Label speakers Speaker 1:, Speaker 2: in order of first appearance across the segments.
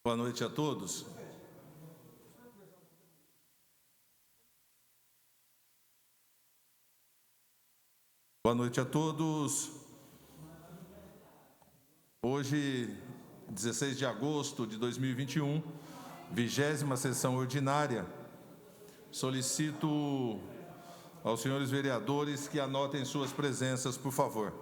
Speaker 1: Boa noite a todos. Boa noite a todos. Hoje, 16 de agosto de 2021, 20ª sessão ordinária. Solicito aos senhores vereadores que anotem suas presenças, por favor.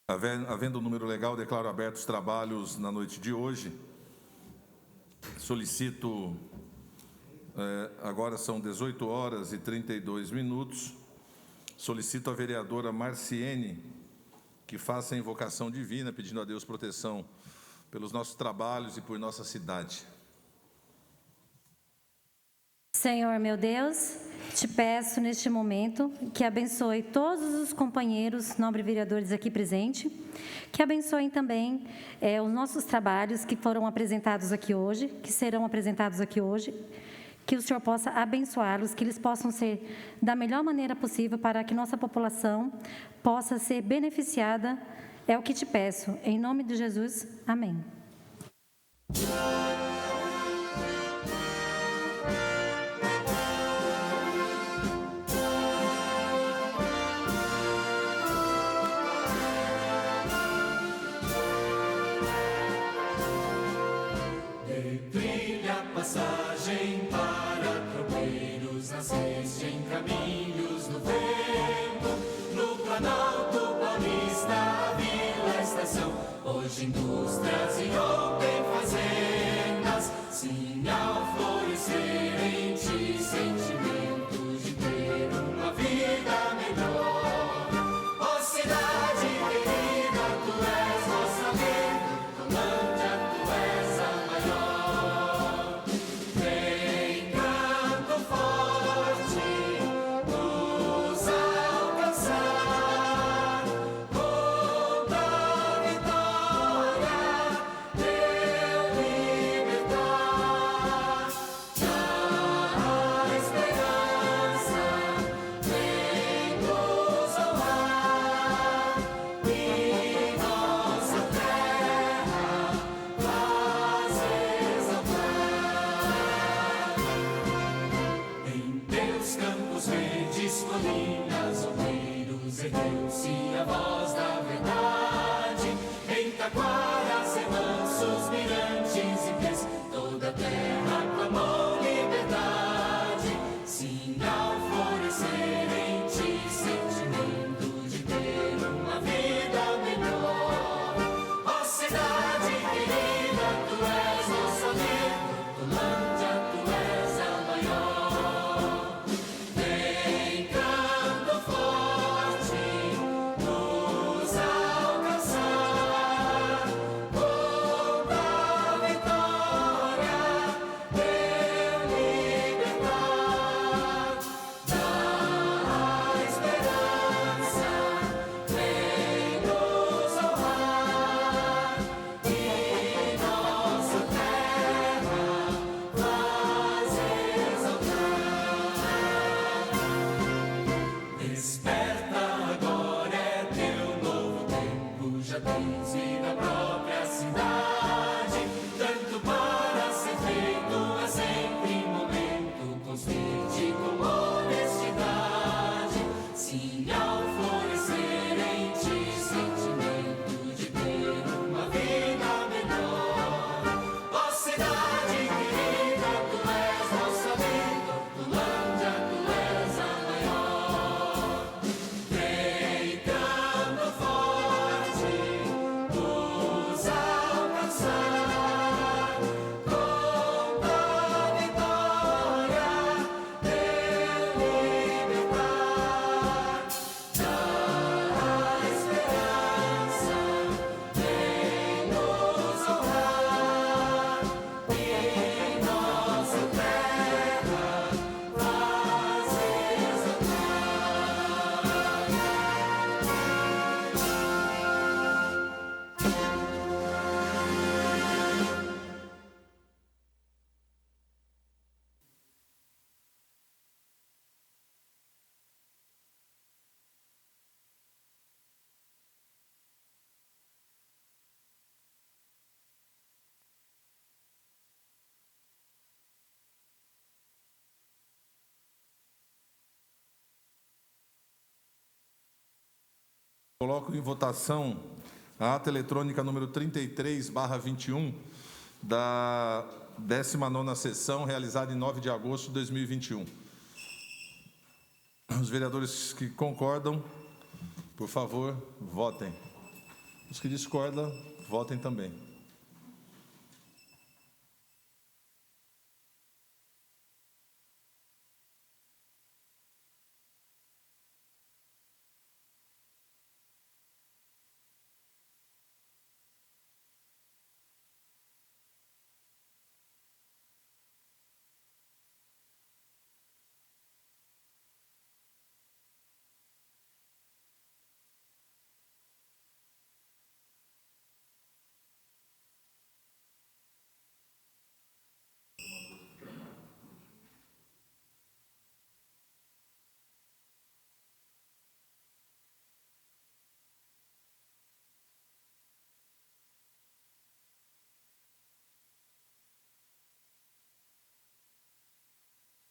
Speaker 1: Havendo o número legal, declaro abertos os trabalhos na noite de hoje. Solicito, agora são 18h32. Solicito a vereadora Marciene que faça a invocação divina, pedindo a Deus proteção pelos nossos trabalhos e por nossa cidade.
Speaker 2: Senhor, meu Deus, te peço neste momento que abençoe todos os companheiros, nobres vereadores aqui presentes, que abençoem também os nossos trabalhos que foram apresentados aqui hoje, que serão apresentados aqui hoje, que o Senhor possa abençoá-los, que eles possam ser da melhor maneira possível para que nossa população possa ser beneficiada. É o que te peço, em nome de Jesus, amém.
Speaker 3: Passagem para tropeiros, nasceste em caminhos no vento. Planalto Paulista, a Vila Estação, hoje indústrias e ontem fazendas, sim, ao florescer em ti, sentimento de ter uma vida melhor. Ó cidade querida, tu és nossa vida, Hortolândia, tu és a maior. Vem canto forte nos alcançar, conta a vitória, teu libertar. Já a esperança vem nos honrar e nossa terra faz exaltar. Em teus campos verdes, colinas, olmeiros, ergueu-se a voz da verdade. Em taquaras, remansos, mirantes e pés, toda a terra clamou liberdade. Sim, ao florescer em ti, sentimento de ter uma vida melhor. Ó cidade querida, tu és nossa vida, Hortolândia, tu és a maior. Vem canto forte nos alcançar, conta a vitória, teu libertar. Já a esperança vem nos honrar e nossa terra faz exaltar. Desperta agora, é teu novo tempo, já tens vida própria cidade. Tanto para ser feito é sempre momento, construir-te com honestidade. Sim, ao florescer em ti, sentimento de ter uma vida melhor. Ó cidade querida, tu és nossa vida, Hortolândia, tu és a maior. Vem canto forte nos alcançar, conta a vitória, teu libertar. Já a esperança vem nos honrar e nossa terra faz
Speaker 1: Coloco em votação a ata eletrônica número 33/21 da 19ª sessão, realizada em 9 de agosto de 2021. Os vereadores que concordam, por favor, votem. Os que discordam, votem também.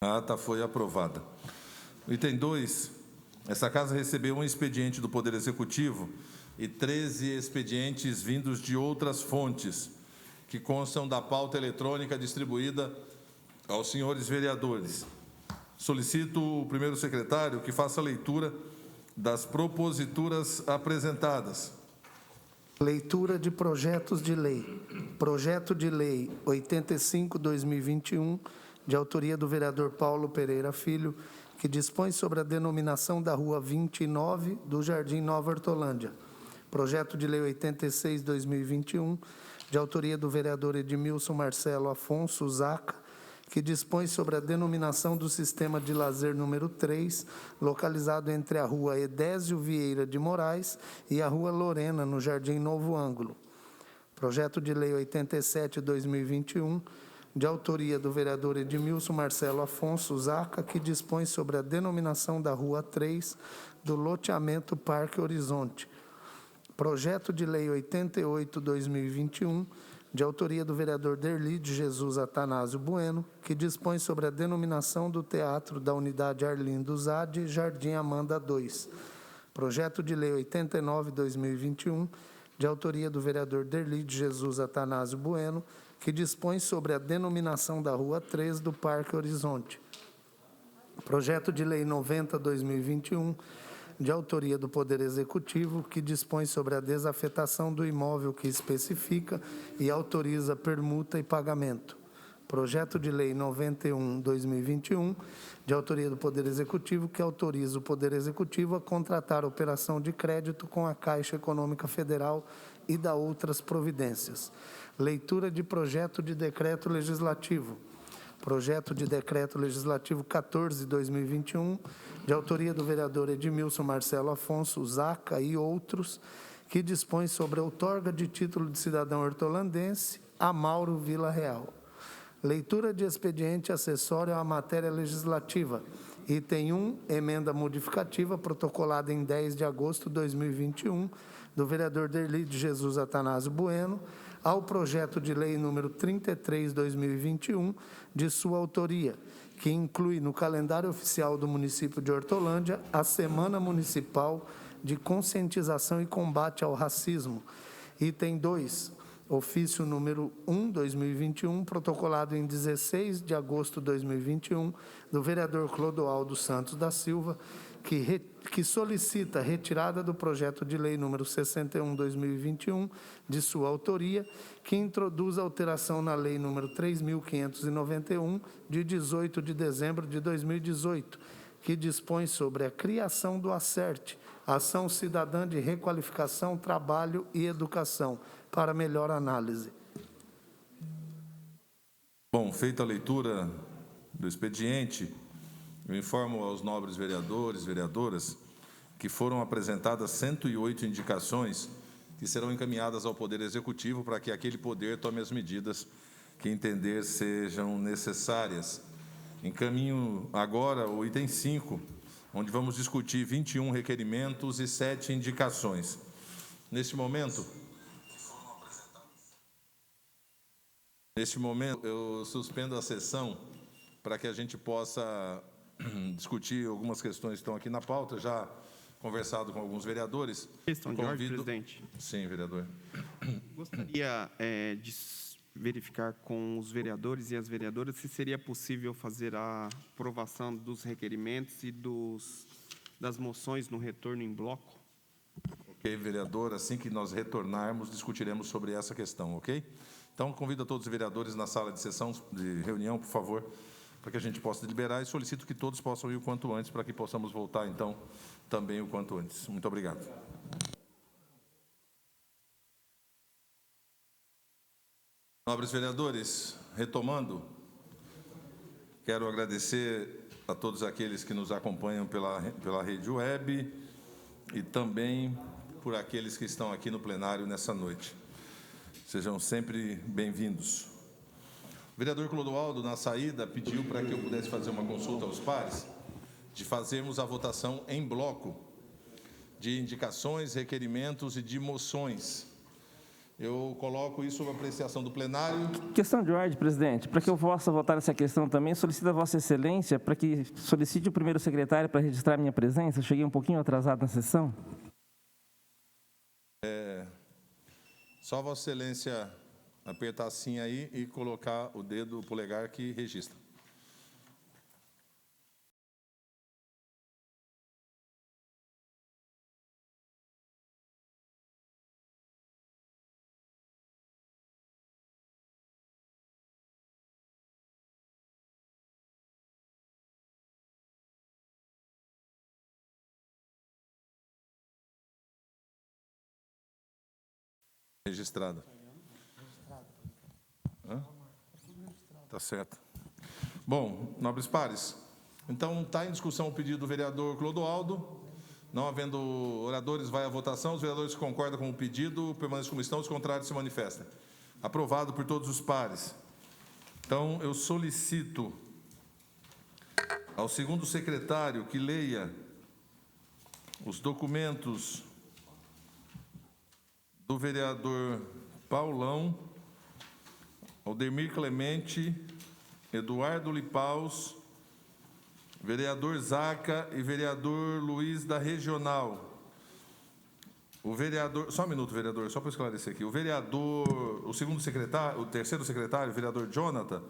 Speaker 1: A ata foi aprovada. Item 2. Essa casa recebeu um expediente do Poder Executivo e 13 expedientes vindos de outras fontes, que constam da pauta eletrônica distribuída aos senhores vereadores. Solicito o primeiro secretário que faça a leitura das proposituras apresentadas.
Speaker 4: Leitura de projetos de lei. Projeto de Lei 85/2021, de autoria do vereador Paulo Pereira Filho, que dispõe sobre a denominação da Rua 29 do Jardim Nova Hortolândia. Projeto de Lei 86/2021, de autoria do vereador Edmilson Marcelo Afonso Zaca, que dispõe sobre a denominação do Sistema de Lazer número 3, localizado entre a Rua Edésio Vieira de Moraes e a Rua Lorena, no Jardim Novo Ângulo. Projeto de Lei 87/2021, de autoria do vereador Edmilson Marcelo Afonso Zaca, que dispõe sobre a denominação da Rua 3 do loteamento Parque Horizonte. Projeto de Lei 88/2021, de autoria do vereador Derli de Jesus Atanásio Bueno, que dispõe sobre a denominação do Teatro da Unidade Arlindo Zade, Jardim Amanda 2. Projeto de Lei 89/2021, de autoria do vereador Derli de Jesus Atanásio Bueno, que dispõe sobre a denominação da Rua 3 do Parque Horizonte. Projeto de Lei 90/2021, de autoria do Poder Executivo, que dispõe sobre a desafetação do imóvel que especifica e autoriza permuta e pagamento. Projeto de Lei 91/2021, de autoria do Poder Executivo, que autoriza o Poder Executivo a contratar operação de crédito com a Caixa Econômica Federal e da outras providências. Leitura de projeto de decreto legislativo. Projeto de Decreto Legislativo 14/2021, de autoria do vereador Edmilson Marcelo Afonso Zaca e outros, que dispõe sobre a outorga de título de cidadão hortolandense a Mauro Vila Real. Leitura de expediente acessório à matéria legislativa. Item 1, emenda modificativa protocolada em 10 de agosto de 2021, do vereador Derli de Jesus Atanásio Bueno, ao projeto de lei número 33/2021, de sua autoria, que inclui no calendário oficial do município de Hortolândia a Semana Municipal de Conscientização e Combate ao Racismo. Item 2, ofício número 1/2021, protocolado em 16 de agosto de 2021, do vereador Clodoaldo Santos da Silva, que solicita a retirada do projeto de lei número 61/2021, de sua autoria, que introduz alteração na lei número 3.591, de 18 de dezembro de 2018, que dispõe sobre a criação do ACERT, Ação Cidadã de Requalificação, Trabalho e Educação, para melhor análise.
Speaker 1: Bom, feita a leitura do expediente, eu informo aos nobres vereadores e vereadoras que foram apresentadas 108 indicações que serão encaminhadas ao Poder Executivo para que aquele poder tome as medidas que entender sejam necessárias. Encaminho agora o item 5, onde vamos discutir 21 requerimentos e 7 indicações. Neste momento, eu suspendo a sessão para que a gente possa discutir algumas questões que estão aqui na pauta, já conversado com alguns vereadores.
Speaker 5: Questão de ordem, presidente.
Speaker 1: Sim, vereador.
Speaker 5: Gostaria de verificar com os vereadores e as vereadoras se seria possível fazer a aprovação dos requerimentos e das moções no retorno em bloco.
Speaker 1: Ok, vereador, assim que nós retornarmos, discutiremos sobre essa questão, ok? Então, convido a todos os vereadores na sala de sessão, de reunião, por favor, para que a gente possa deliberar, e solicito que todos possam ir o quanto antes, para que possamos voltar, então, também o quanto antes. Muito obrigado. Nobres vereadores, retomando, quero agradecer a todos aqueles que nos acompanham pela rede web e também por aqueles que estão aqui no plenário nessa noite. Sejam sempre bem-vindos. O vereador Clodoaldo, na saída, pediu para que eu pudesse fazer uma consulta aos pares, de fazermos a votação em bloco de indicações, requerimentos e de moções. Eu coloco isso sob apreciação do plenário.
Speaker 6: Questão de ordem, presidente. Para que eu possa votar essa questão também, solicito a Vossa Excelência para que solicite o primeiro secretário para registrar minha presença. Eu cheguei um pouquinho atrasado na sessão.
Speaker 1: Só Vossa Excelência apertar assim aí e colocar o dedo polegar que registra. Registrado. Hã? Tá certo. Bom, nobres pares, então está em discussão o pedido do vereador Clodoaldo. Não havendo oradores, vai à votação. Os vereadores que concordam com o pedido permanecem como estão, os contrários se manifestam. Aprovado por todos os pares. Então, eu solicito ao segundo secretário que leia os documentos do vereador Paulão, Aldemir Clemente, Eduardo Lipaus, vereador Zaca e vereador Luiz da Regional. O vereador, só um minuto, vereador, só para esclarecer aqui. O vereador, o segundo secretário, o terceiro secretário, o vereador Jonathan,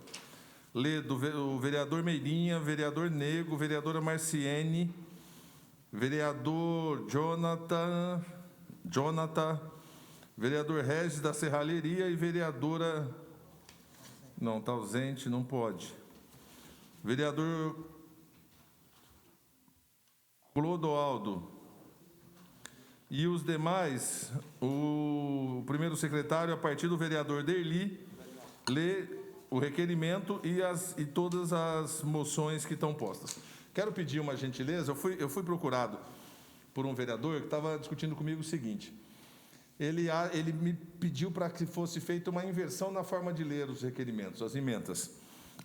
Speaker 1: lê o vereador Meirinha, vereador Nego, vereadora Marciene, vereador Jonathan, vereador Regis da Serralheria e vereadora... Não, está ausente, não pode. Vereador Clodoaldo. E os demais, o primeiro secretário, a partir do vereador Derli, lê o requerimento e todas as moções que estão postas. Quero pedir uma gentileza, eu fui procurado por um vereador que estava discutindo comigo o seguinte. Ele me pediu para que fosse feita uma inversão na forma de ler os requerimentos, as emendas.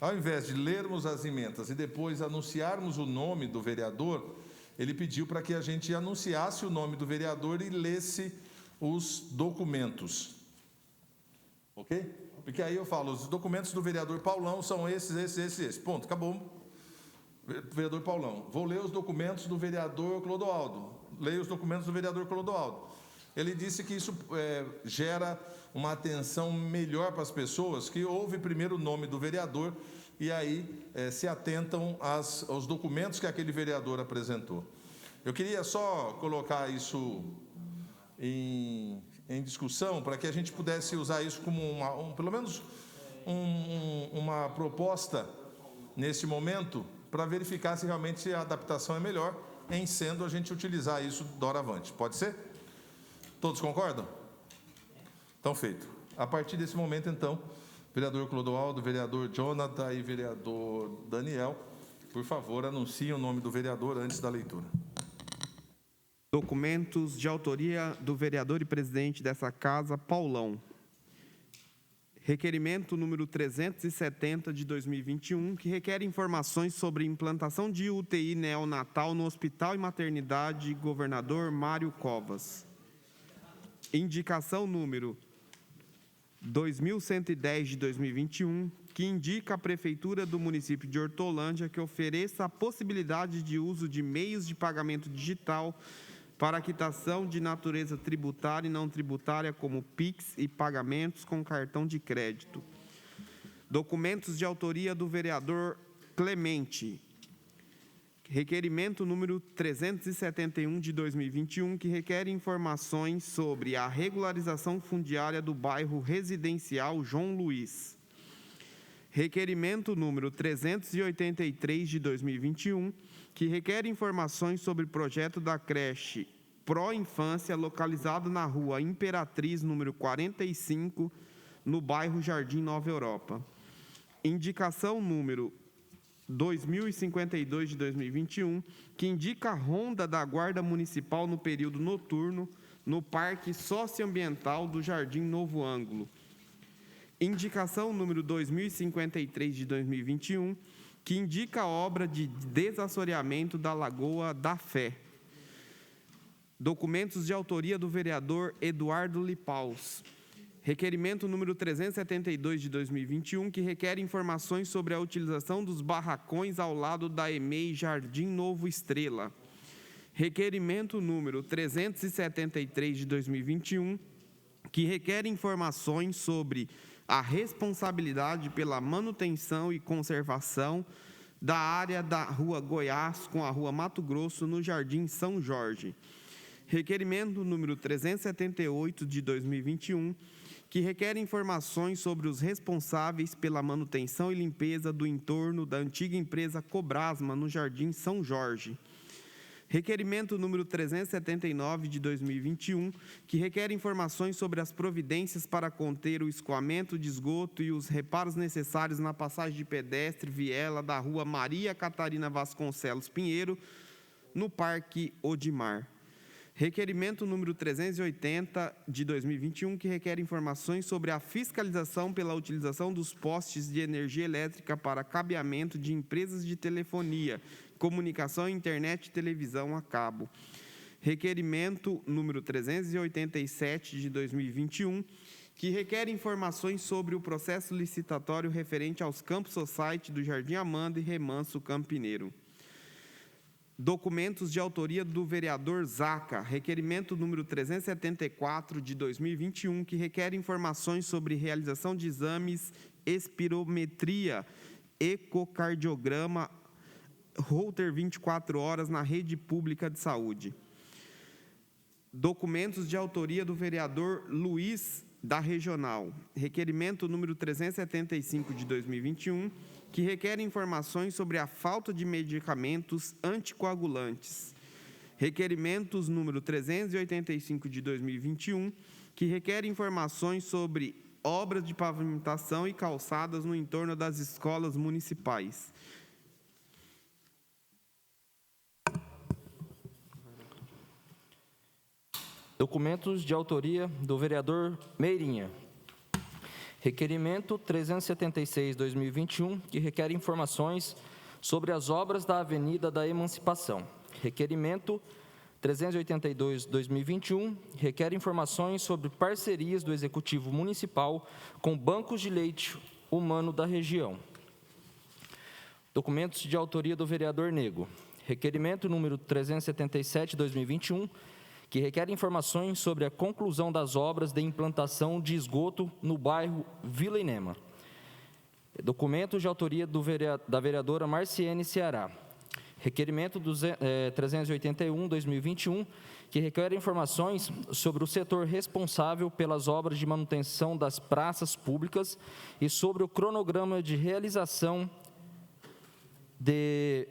Speaker 1: Ao invés de lermos as emendas e depois anunciarmos o nome do vereador, ele pediu para que a gente anunciasse o nome do vereador e lesse os documentos. Ok? Porque aí eu falo, os documentos do vereador Paulão são esses. Ponto, acabou. Vereador Paulão. Vou ler os documentos do vereador Clodoaldo. Leio os documentos do vereador Clodoaldo. Ele disse que isso gera uma atenção melhor para as pessoas, que ouve primeiro o nome do vereador e aí se atentam aos documentos que aquele vereador apresentou. Eu queria só colocar isso em discussão para que a gente pudesse usar isso como pelo menos uma proposta nesse momento para verificar se realmente a adaptação é melhor, em sendo a gente utilizar isso doravante. Pode ser? Todos concordam? Então, feito. A partir desse momento, então, vereador Clodoaldo, vereador Jonathan e vereador Daniel, por favor, anunciem o nome do vereador antes da leitura.
Speaker 5: Documentos de autoria do vereador e presidente dessa casa, Paulão. Requerimento número 370 de 2021, que requer informações sobre implantação de UTI neonatal no Hospital e Maternidade Governador Mário Covas. Indicação número 2110 de 2021, que indica a Prefeitura do município de Hortolândia que ofereça a possibilidade de uso de meios de pagamento digital para quitação de natureza tributária e não tributária, como PIX e pagamentos com cartão de crédito. Documentos de autoria do vereador Clemente. Requerimento número 371 de 2021, que requer informações sobre a regularização fundiária do bairro residencial João Luiz. Requerimento número 383 de 2021, que requer informações sobre o projeto da creche Pro Infância, localizado na rua Imperatriz, número 45, no bairro Jardim Nova Europa. Indicação número 2052 de 2021, que indica a ronda da Guarda Municipal no período noturno no Parque Socioambiental do Jardim Novo Ângulo. Indicação número 2053 de 2021, que indica a obra de desassoreamento da Lagoa da Fé. Documentos de autoria do vereador Eduardo Lipaus. Requerimento número 372 de 2021, que requer informações sobre a utilização dos barracões ao lado da EMEI Jardim Novo Estrela. Requerimento número 373 de 2021, que requer informações sobre a responsabilidade pela manutenção e conservação da área da Rua Goiás com a Rua Mato Grosso, no Jardim São Jorge. Requerimento número 378 de 2021, que requer informações sobre os responsáveis pela manutenção e limpeza do entorno da antiga empresa Cobrasma, no Jardim São Jorge. Requerimento número 379 de 2021, que requer informações sobre as providências para conter o escoamento de esgoto e os reparos necessários na passagem de pedestre viela da rua Maria Catarina Vasconcelos Pinheiro, no Parque Odimar. Requerimento número 380 de 2021, que requer informações sobre a fiscalização pela utilização dos postes de energia elétrica para cabeamento de empresas de telefonia, comunicação, internet e televisão a cabo. Requerimento número 387 de 2021, que requer informações sobre o processo licitatório referente aos Campos Society do Jardim Amanda e Remanso Campineiro. Documentos de autoria do vereador Zaca, requerimento número 374 de 2021, que requer informações sobre realização de exames, espirometria, ecocardiograma, Holter 24 horas na rede pública de saúde. Documentos de autoria do vereador Luiz da Regional, requerimento número 375 de 2021, que requer informações sobre a falta de medicamentos anticoagulantes. Requerimentos número 385 de 2021, que requer informações sobre obras de pavimentação e calçadas no entorno das escolas municipais.
Speaker 7: Documentos de autoria do vereador Meirinha. Requerimento 376/2021, que requer informações sobre as obras da Avenida da Emancipação. Requerimento 382/2021, requer informações sobre parcerias do Executivo Municipal com bancos de leite humano da região. Documentos de autoria do vereador Nego. Requerimento número 377/2021, que requer informações sobre a conclusão das obras de implantação de esgoto no bairro Vila Inema. Documento de autoria da vereadora Marciene Ceará. Requerimento 381/2021, que requer informações sobre o setor responsável pelas obras de manutenção das praças públicas e sobre o cronograma de realização de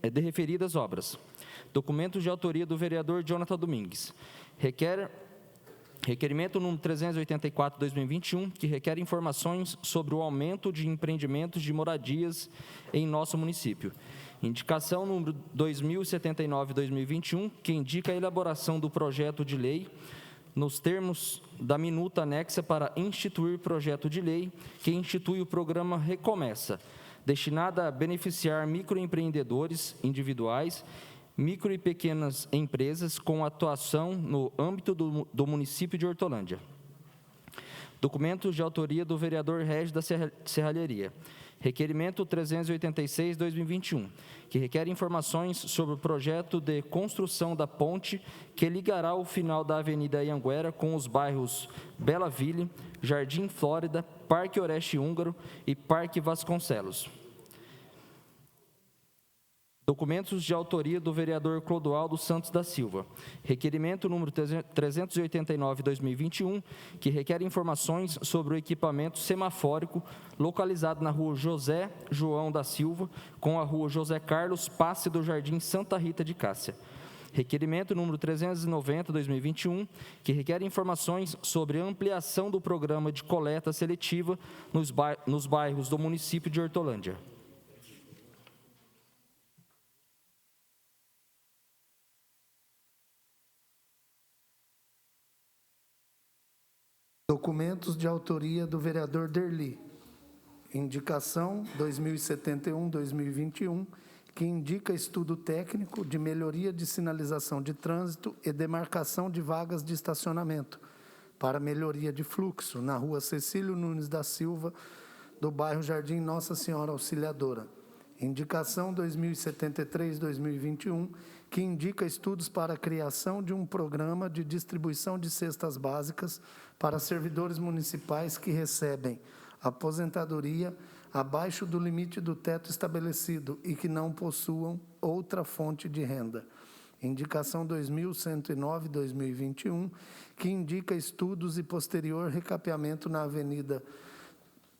Speaker 7: referidas obras. Documento de autoria do vereador Jonathan Domingues. Requerimento número 384/2021, que requer informações sobre o aumento de empreendimentos de moradias em nosso município. Indicação número 2079/2021, que indica a elaboração do projeto de lei nos termos da minuta anexa para instituir projeto de lei que institui o programa Recomeça, destinada a beneficiar microempreendedores individuais, micro e pequenas empresas com atuação no âmbito do município de Hortolândia. Documentos de autoria do vereador Régis da Serralheria. Requerimento 386/2021, que requer informações sobre o projeto de construção da ponte que ligará o final da Avenida Anhanguera com os bairros Bela Ville, Jardim Flórida, Parque Oreste Húngaro e Parque Vasconcelos. Documentos de autoria do vereador Clodoaldo Santos da Silva. Requerimento número 389/2021, que requer informações sobre o equipamento semafórico localizado na rua José João da Silva, com a rua José Carlos, passe do Jardim Santa Rita de Cássia. Requerimento número 390/2021, que requer informações sobre a ampliação do programa de coleta seletiva nos bairros do município de Hortolândia.
Speaker 4: Documentos de autoria do vereador Derli. Indicação 2071/2021, que indica estudo técnico de melhoria de sinalização de trânsito e demarcação de vagas de estacionamento para melhoria de fluxo na rua Cecílio Nunes da Silva, do bairro Jardim Nossa Senhora Auxiliadora. Indicação 2073/2021, que indica estudos para a criação de um programa de distribuição de cestas básicas para servidores municipais que recebem aposentadoria abaixo do limite do teto estabelecido e que não possuam outra fonte de renda. Indicação 2109/2021, que indica estudos e posterior recapeamento na Avenida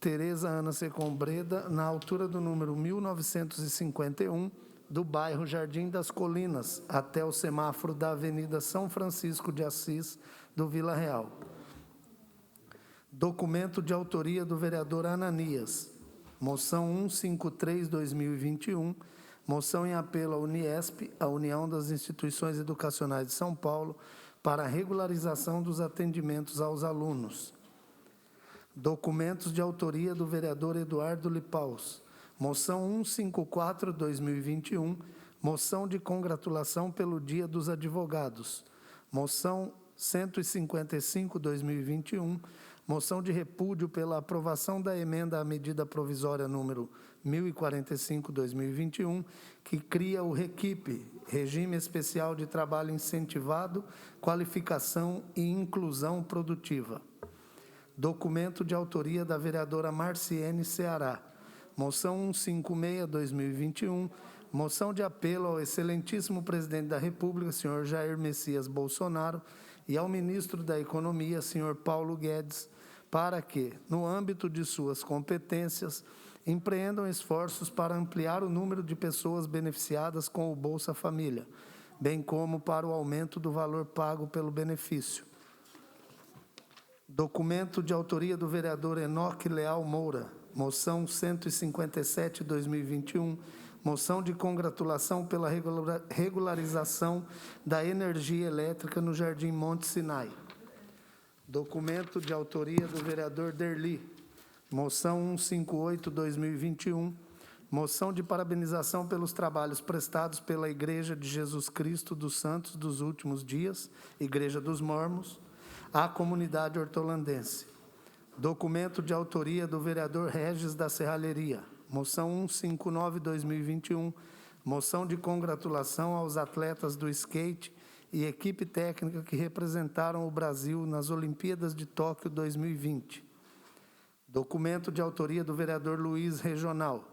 Speaker 4: Tereza Ana Secombreda, na altura do número 1951, do bairro Jardim das Colinas até o semáforo da Avenida São Francisco de Assis, do Vila Real. Documento de autoria do vereador Ananias. Moção 153/2021, moção em apelo à Uniesp, a União das Instituições Educacionais de São Paulo, para a regularização dos atendimentos aos alunos. Documentos de autoria do vereador Eduardo Lipaus. Moção 154/2021, moção de congratulação pelo Dia dos Advogados. Moção 155/2021, moção de repúdio pela aprovação da emenda à medida provisória número 1045/2021, que cria o REQIP, Regime Especial de Trabalho Incentivado, Qualificação e Inclusão Produtiva. Documento de autoria da vereadora Marciene Ceará. Moção 156/2021, moção de apelo ao excelentíssimo presidente da República, senhor Jair Messias Bolsonaro, e ao ministro da Economia, senhor Paulo Guedes, para que, no âmbito de suas competências, empreendam esforços para ampliar o número de pessoas beneficiadas com o Bolsa Família, bem como para o aumento do valor pago pelo benefício. Documento de autoria do vereador Enoque Leal Moura, moção 157/2021, moção de congratulação pela regularização da energia elétrica no Jardim Monte Sinai. Documento de autoria do vereador Derli, moção 158/2021, moção de parabenização pelos trabalhos prestados pela Igreja de Jesus Cristo dos Santos dos Últimos Dias, Igreja dos Mormons, à comunidade hortolandense. Documento de autoria do vereador Regis da Serralheria, moção 159/2021, moção de congratulação aos atletas do skate e equipe técnica que representaram o Brasil nas Olimpíadas de Tóquio 2020. Documento de autoria do vereador Luiz Regional,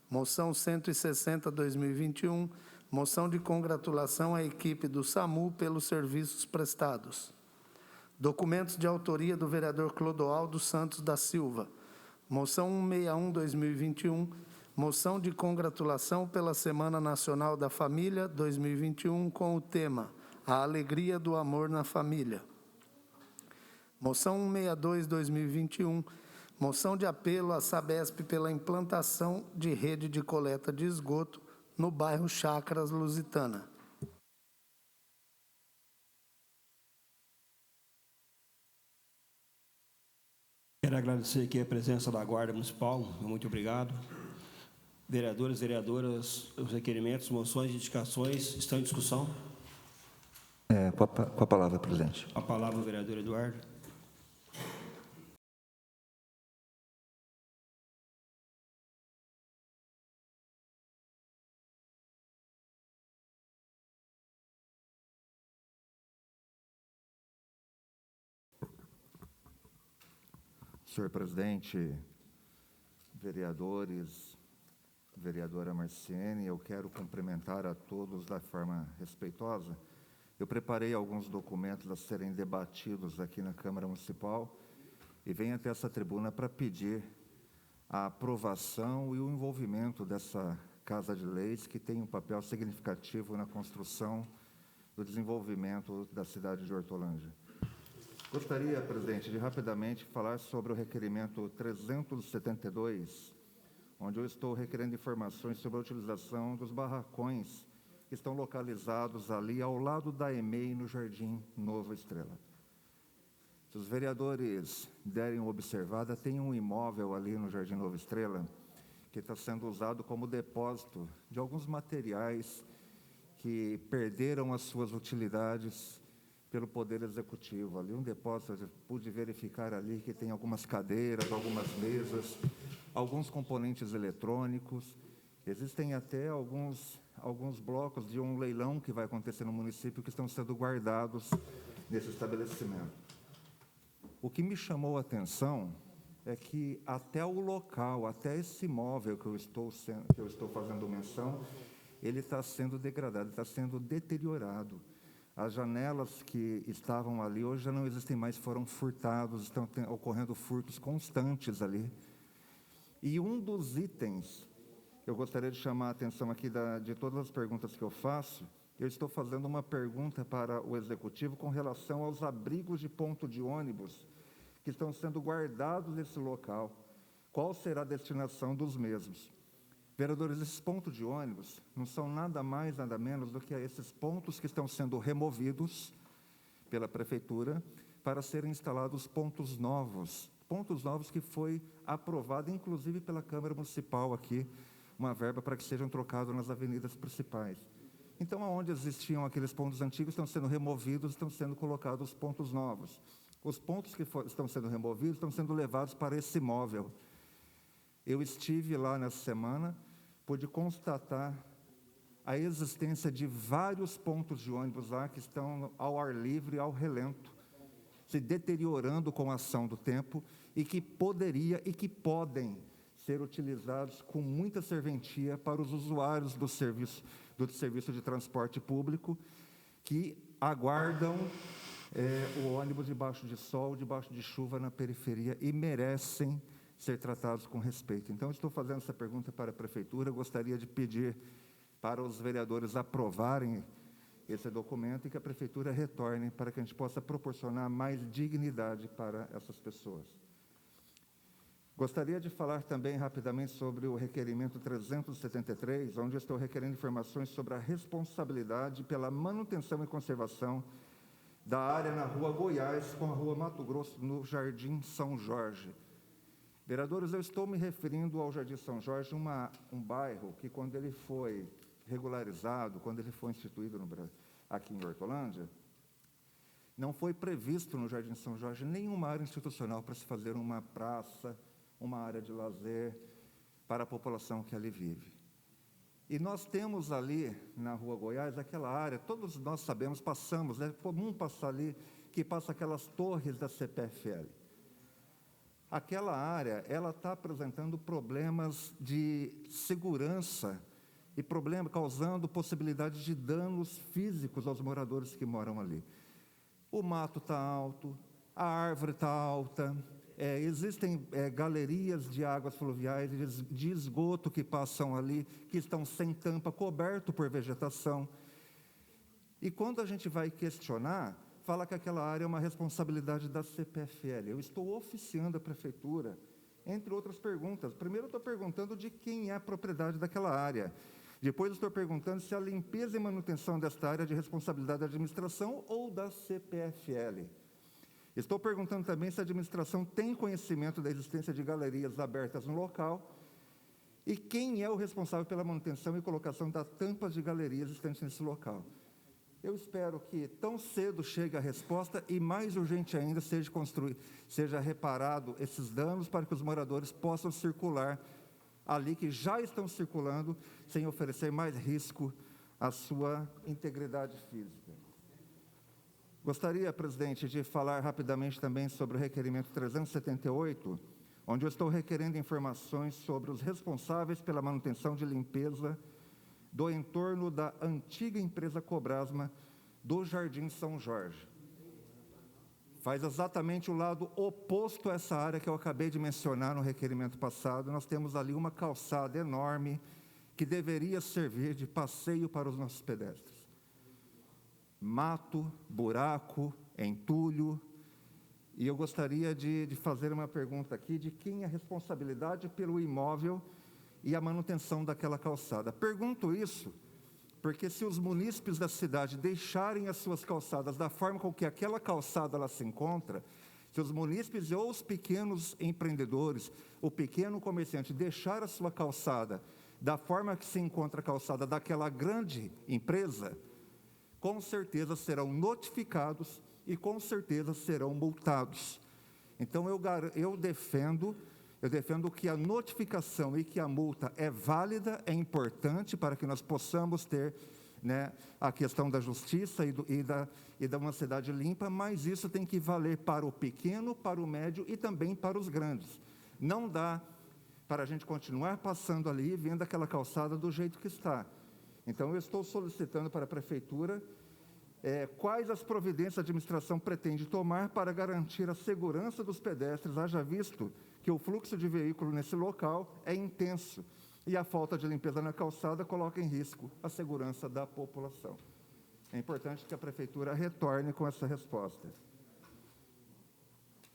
Speaker 4: moção 160/2021, moção de congratulação à equipe do SAMU pelos serviços prestados. Documentos de autoria do vereador Clodoaldo Santos da Silva, moção 161/2021, moção de congratulação pela Semana Nacional da Família 2021 com o tema A Alegria do Amor na Família. Moção 162/2021, moção de apelo à Sabesp pela implantação de rede de coleta de esgoto no bairro Chácaras Lusitana.
Speaker 8: Quero agradecer aqui a presença da Guarda Municipal, muito obrigado. Vereadores, vereadoras, os requerimentos, moções e indicações estão em discussão.
Speaker 9: Com a palavra, presidente.
Speaker 8: A palavra, o vereador Eduardo.
Speaker 9: Senhor presidente, vereadores, vereadora Marciene, eu quero cumprimentar a todos da forma respeitosa. Eu preparei alguns documentos a serem debatidos aqui na Câmara Municipal e venho até essa tribuna para pedir a aprovação e o envolvimento dessa Casa de Leis, que tem um papel significativo na construção do desenvolvimento da cidade de Hortolândia. Gostaria, presidente, de rapidamente falar sobre o requerimento 372, onde eu estou requerendo informações sobre a utilização dos barracões que estão localizados ali ao lado da EMEI, no Jardim Nova Estrela. Se os vereadores derem uma observada, tem um imóvel ali no Jardim Nova Estrela que está sendo usado como depósito de alguns materiais que perderam as suas utilidades pelo Poder Executivo. Ali um depósito, eu pude verificar ali que tem algumas cadeiras, algumas mesas, alguns componentes eletrônicos. Existem até alguns blocos de um leilão que vai acontecer no município que estão sendo guardados nesse estabelecimento. O que me chamou a atenção é que até o local, até esse imóvel que eu estou fazendo menção, ele está sendo degradado, está sendo deteriorado. As janelas que estavam ali hoje já não existem mais, foram furtados, estão ocorrendo furtos constantes ali. E um dos itens eu gostaria de chamar a atenção aqui de todas as perguntas que eu faço. Eu estou fazendo uma pergunta para o Executivo com relação aos abrigos de ponto de ônibus que estão sendo guardados nesse local. Qual será a destinação dos mesmos? Vereadores, esses pontos de ônibus não são nada mais, nada menos do que esses pontos que estão sendo removidos pela Prefeitura para serem instalados pontos novos que foi aprovado, inclusive pela Câmara Municipal aqui, uma verba para que sejam trocados nas avenidas principais. Então, aonde existiam aqueles pontos antigos, estão sendo removidos, estão sendo colocados pontos novos. Os pontos que estão sendo removidos estão sendo levados para esse imóvel. Eu estive lá nessa semana, pude constatar a existência de vários pontos de ônibus lá que estão ao ar livre, ao relento, se deteriorando com a ação do tempo e que poderia e que podem ser utilizados com muita serventia para os usuários do serviço de transporte público que aguardam o ônibus debaixo de sol, debaixo de chuva na periferia e merecem ser tratados com respeito. Então, estou fazendo essa pergunta para a Prefeitura, gostaria de pedir para os vereadores aprovarem esse documento e que a Prefeitura retorne para que a gente possa proporcionar mais dignidade para essas pessoas. Gostaria de falar também rapidamente sobre o requerimento 373, onde eu estou requerendo informações sobre a responsabilidade pela manutenção e conservação da área na Rua Goiás com a Rua Mato Grosso, no Jardim São Jorge. Vereadores, eu estou me referindo ao Jardim São Jorge, um bairro que, quando ele foi regularizado, quando ele foi instituído aqui em Hortolândia, não foi previsto no Jardim São Jorge nenhuma área institucional para se fazer uma praça, uma área de lazer para a população que ali vive. E nós temos ali, na Rua Goiás, aquela área, todos nós sabemos, passamos, é comum passar ali, que passa aquelas torres da CPFL. Aquela área, ela está apresentando problemas de segurança e causando possibilidade de danos físicos aos moradores que moram ali. O mato está alto, a árvore está alta, existem galerias de águas fluviais, de esgoto que passam ali, que estão sem tampa, coberto por vegetação. E quando a gente vai questionar, fala que aquela área é uma responsabilidade da CPFL. Eu estou oficiando a Prefeitura, entre outras perguntas. Primeiro, eu estou perguntando de quem é a propriedade daquela área. Depois, eu estou perguntando se a limpeza e manutenção desta área é de responsabilidade da administração ou da CPFL. Estou perguntando também se a administração tem conhecimento da existência de galerias abertas no local e quem é o responsável pela manutenção e colocação das tampas de galerias existentes nesse local. Eu espero que tão cedo chegue a resposta e, mais urgente ainda, seja reparado esses danos para que os moradores possam circular ali, que já estão circulando, sem oferecer mais risco à sua integridade física. Gostaria, presidente, de falar rapidamente também sobre o requerimento 378, onde eu estou requerendo informações sobre os responsáveis pela manutenção de limpeza do entorno da antiga empresa Cobrasma do Jardim São Jorge. Faz exatamente o lado oposto a essa área que eu acabei de mencionar no requerimento passado. Nós temos ali uma calçada enorme que deveria servir de passeio para os nossos pedestres. Mato, buraco, entulho. E eu gostaria de fazer uma pergunta aqui de quem é a responsabilidade pelo imóvel e a manutenção daquela calçada. Pergunto isso porque se os munícipes da cidade deixarem as suas calçadas da forma com que aquela calçada ela se encontra, se os munícipes ou os pequenos empreendedores, o pequeno comerciante deixar a sua calçada da forma que se encontra a calçada daquela grande empresa, com certeza serão notificados e com certeza serão multados. Então, eu defendo que a notificação e que a multa é válida, é importante para que nós possamos ter, a questão da justiça e da uma cidade limpa, mas isso tem que valer para o pequeno, para o médio e também para os grandes. Não dá para a gente continuar passando ali e vendo aquela calçada do jeito que está. Então, eu estou solicitando para a Prefeitura quais as providências a administração pretende tomar para garantir a segurança dos pedestres, haja visto que o fluxo de veículos nesse local é intenso. E a falta de limpeza na calçada coloca em risco a segurança da população. É importante que a Prefeitura retorne com essa resposta.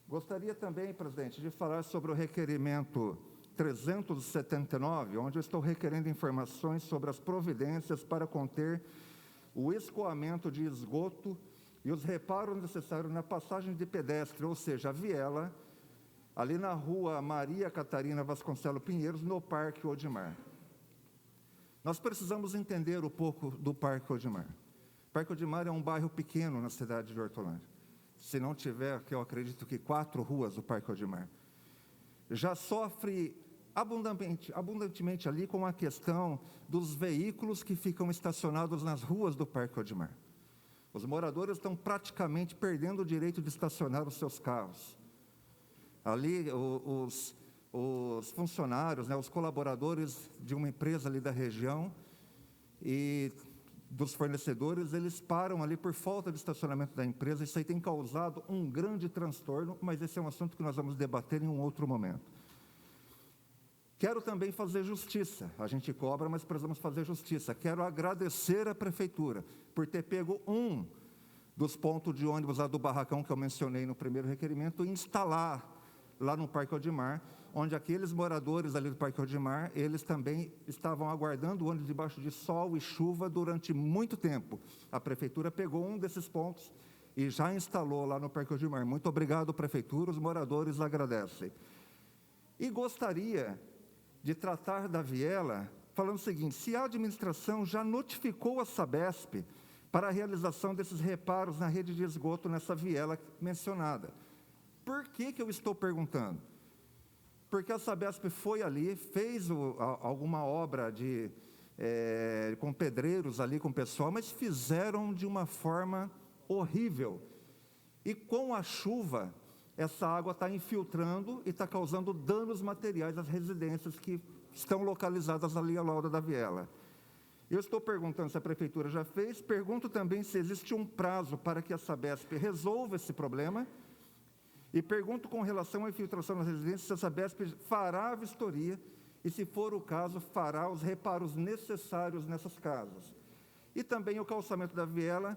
Speaker 9: Gostaria também, presidente, de falar sobre o requerimento 379, onde eu estou requerendo informações sobre as providências para conter o escoamento de esgoto e os reparos necessários na passagem de pedestre, ou seja, a viela, ali na rua Maria Catarina Vasconcelos Pinheiros, no Parque Odimar. Nós precisamos entender um pouco do Parque Odimar. O Parque Odimar é um bairro pequeno na cidade de Hortolândia. Se não tiver, que eu acredito que 4 ruas do Parque Odimar. Já sofre abundantemente ali com a questão dos veículos que ficam estacionados nas ruas do Parque Odimar. Os moradores estão praticamente perdendo o direito de estacionar os seus carros. Ali, os funcionários, né, os colaboradores de uma empresa ali da região e dos fornecedores, eles param ali por falta de estacionamento da empresa. Isso aí tem causado um grande transtorno, mas esse é um assunto que nós vamos debater em um outro momento. Quero também fazer justiça. A gente cobra, mas precisamos fazer justiça. Quero agradecer à Prefeitura por ter pego um dos pontos de ônibus lá do barracão que eu mencionei no primeiro requerimento e instalar lá no Parque Odimar, onde aqueles moradores ali do Parque Odimar, eles também estavam aguardando o ônibus debaixo de sol e chuva durante muito tempo. A Prefeitura pegou um desses pontos e já instalou lá no Parque Odimar. Muito obrigado, Prefeitura, os moradores agradecem. E gostaria de tratar da viela, falando o seguinte: se a administração já notificou a Sabesp para a realização desses reparos na rede de esgoto nessa viela mencionada. Por que eu estou perguntando? Porque a Sabesp foi ali, fez alguma obra com pedreiros ali, com o pessoal, mas fizeram de uma forma horrível. E com a chuva, essa água está infiltrando e está causando danos materiais às residências que estão localizadas ali ao lado da viela. Eu estou perguntando se a Prefeitura já fez, pergunto também se existe um prazo para que a Sabesp resolva esse problema, e pergunto com relação à infiltração nas residências se a Sabesp fará a vistoria e, se for o caso, fará os reparos necessários nessas casas. E também o calçamento da viela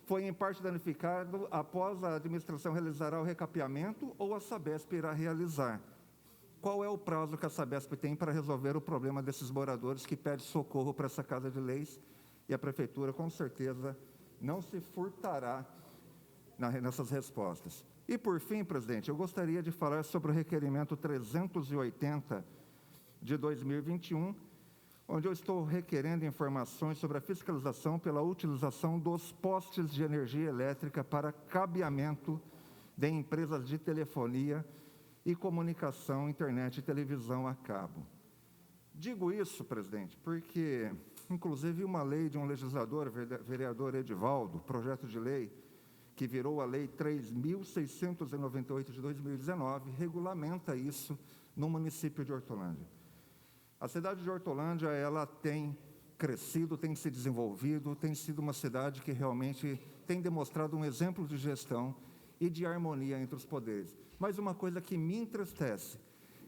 Speaker 9: foi em parte danificado após a administração realizará o recapeamento ou a Sabesp irá realizar. Qual é o prazo que a Sabesp tem para resolver o problema desses moradores que pedem socorro para essa Casa de Leis? E a Prefeitura, com certeza, não se furtará nessas respostas. E, por fim, presidente, eu gostaria de falar sobre o requerimento 380 de 2021, onde eu estou requerendo informações sobre a fiscalização pela utilização dos postes de energia elétrica para cabeamento de empresas de telefonia e comunicação, internet e televisão a cabo. Digo isso, presidente, porque, inclusive, uma lei de um legislador, vereador Edivaldo, projeto de lei, que virou a Lei 3.698 de 2019, regulamenta isso no município de Hortolândia. A cidade de Hortolândia, ela tem crescido, tem se desenvolvido, tem sido uma cidade que realmente tem demonstrado um exemplo de gestão e de harmonia entre os poderes. Mas uma coisa que me entristece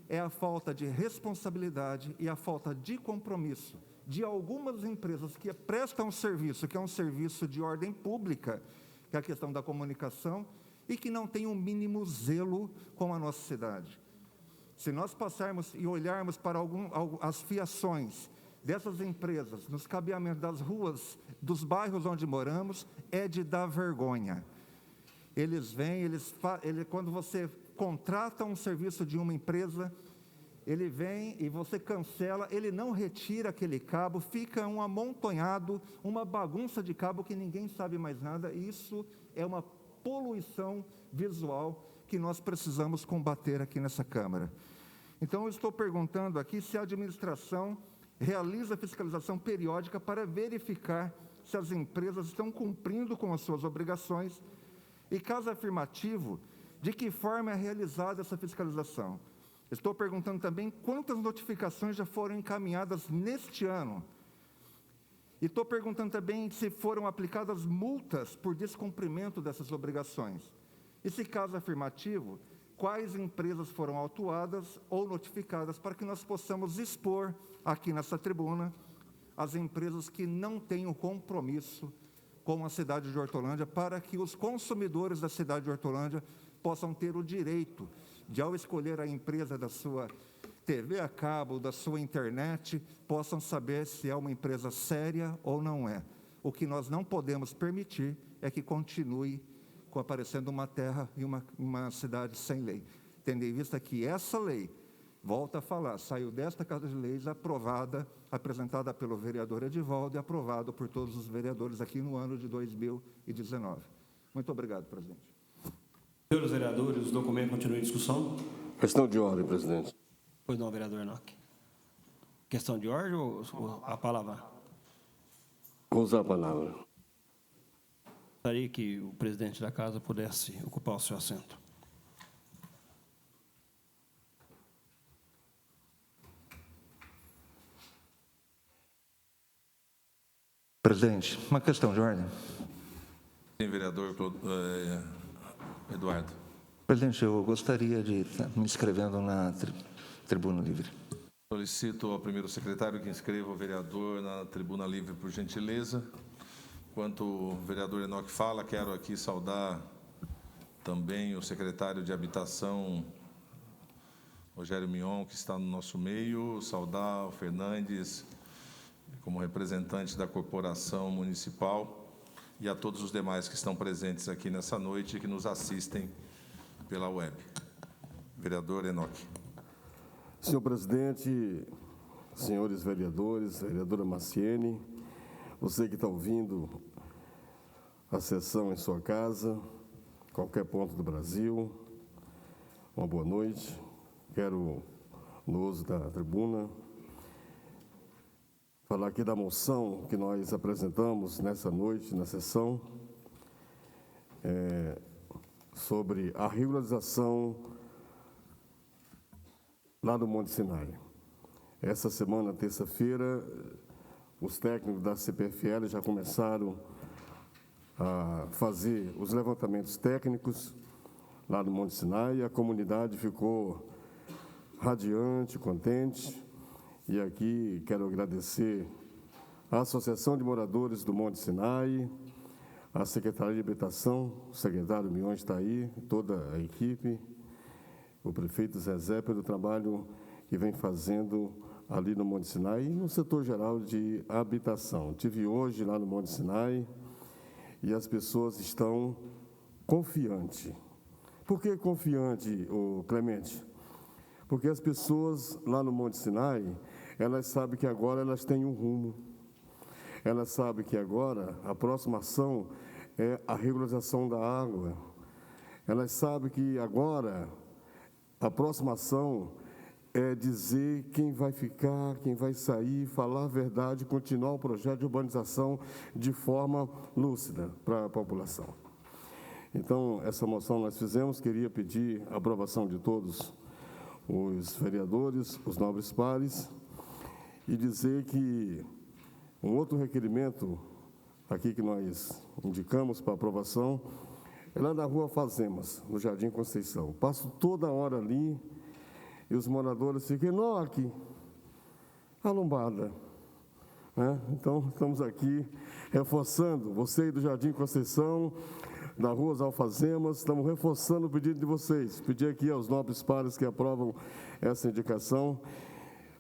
Speaker 9: é a falta de responsabilidade e a falta de compromisso de algumas empresas que prestam serviço, que é um serviço de ordem pública, que é a questão da comunicação, e que não tem um mínimo zelo com a nossa cidade. Se nós passarmos e olharmos para as fiações dessas empresas, nos cabeamentos das ruas, dos bairros onde moramos, é de dar vergonha. Eles vêm, quando você contrata um serviço de uma empresa, ele vem e você cancela, ele não retira aquele cabo, fica um amontonhado, uma bagunça de cabo que ninguém sabe mais nada. Isso é uma poluição visual que nós precisamos combater aqui nessa Câmara. Então, eu estou perguntando aqui se a administração realiza fiscalização periódica para verificar se as empresas estão cumprindo com as suas obrigações e, caso afirmativo, de que forma é realizada essa fiscalização. Estou perguntando também quantas notificações já foram encaminhadas neste ano. E estou perguntando também se foram aplicadas multas por descumprimento dessas obrigações. E, se caso afirmativo, quais empresas foram autuadas ou notificadas, para que nós possamos expor aqui nessa tribuna as empresas que não têm um compromisso com a cidade de Hortolândia, para que os consumidores da cidade de Hortolândia possam ter o direito de, ao escolher a empresa da sua TV a cabo, da sua internet, possam saber se é uma empresa séria ou não é. O que nós não podemos permitir é que continue aparecendo uma terra e uma cidade sem lei. Tendo em vista que essa lei, volta a falar, saiu desta Casa de Leis, aprovada, apresentada pelo vereador Edivaldo e aprovado por todos os vereadores aqui no ano de 2019. Muito obrigado, presidente.
Speaker 8: Senhores vereadores, o documento continua em discussão?
Speaker 10: Questão de ordem, presidente.
Speaker 8: Pois não, vereador Enoque. Questão de ordem ou a palavra?
Speaker 10: Vou usar a palavra.
Speaker 8: Gostaria que o presidente da casa pudesse ocupar o seu assento.
Speaker 9: Presidente, uma questão de ordem.
Speaker 1: Sim, vereador Eduardo.
Speaker 9: Presidente, eu gostaria de estar me inscrevendo na Tribuna Livre.
Speaker 1: Solicito ao primeiro secretário que inscreva o vereador na tribuna livre, por gentileza. Enquanto o vereador Enoque fala, quero aqui saudar também o secretário de Habitação, Rogério Mion, que está no nosso meio, saudar o Fernandes, como representante da corporação municipal, e a todos os demais que estão presentes aqui nessa noite e que nos assistem pela web. Vereador Enoque.
Speaker 10: Senhor presidente, senhores vereadores, vereadora Marciene, você que está ouvindo a sessão em sua casa, qualquer ponto do Brasil, uma boa noite. Quero, no uso da tribuna, falar aqui da moção que nós apresentamos nessa noite, na sessão, sobre a regularização lá do Monte Sinai. Essa semana, terça-feira, os técnicos da CPFL já começaram a fazer os levantamentos técnicos lá no Monte Sinai, e a comunidade ficou radiante, contente. E aqui quero agradecer à Associação de Moradores do Monte Sinai, à Secretaria de Habitação, o secretário Mion está aí, toda a equipe, o prefeito Zezé, pelo trabalho que vem fazendo ali no Monte Sinai e no setor geral de habitação. Estive hoje lá no Monte Sinai e as pessoas estão confiantes. Por que confiante, Clemente? Porque as pessoas lá no Monte Sinai, elas sabem que agora elas têm um rumo. Elas sabem que agora a próxima ação é a regularização da água. Elas sabem que agora a próxima ação é dizer quem vai ficar, quem vai sair, falar a verdade, continuar o projeto de urbanização de forma lúcida para a população. Então, essa moção nós fizemos, queria pedir a aprovação de todos os vereadores, os nobres pares, e dizer que um outro requerimento aqui que nós indicamos para aprovação é lá na Rua Fazemas, no Jardim Conceição. Passo toda hora ali e os moradores ficam, Enoque, a lombada. Então, estamos aqui reforçando, você aí do Jardim Conceição, da Rua Alfazemas, estamos reforçando o pedido de vocês. Pedir aqui aos nobres pares que aprovam essa indicação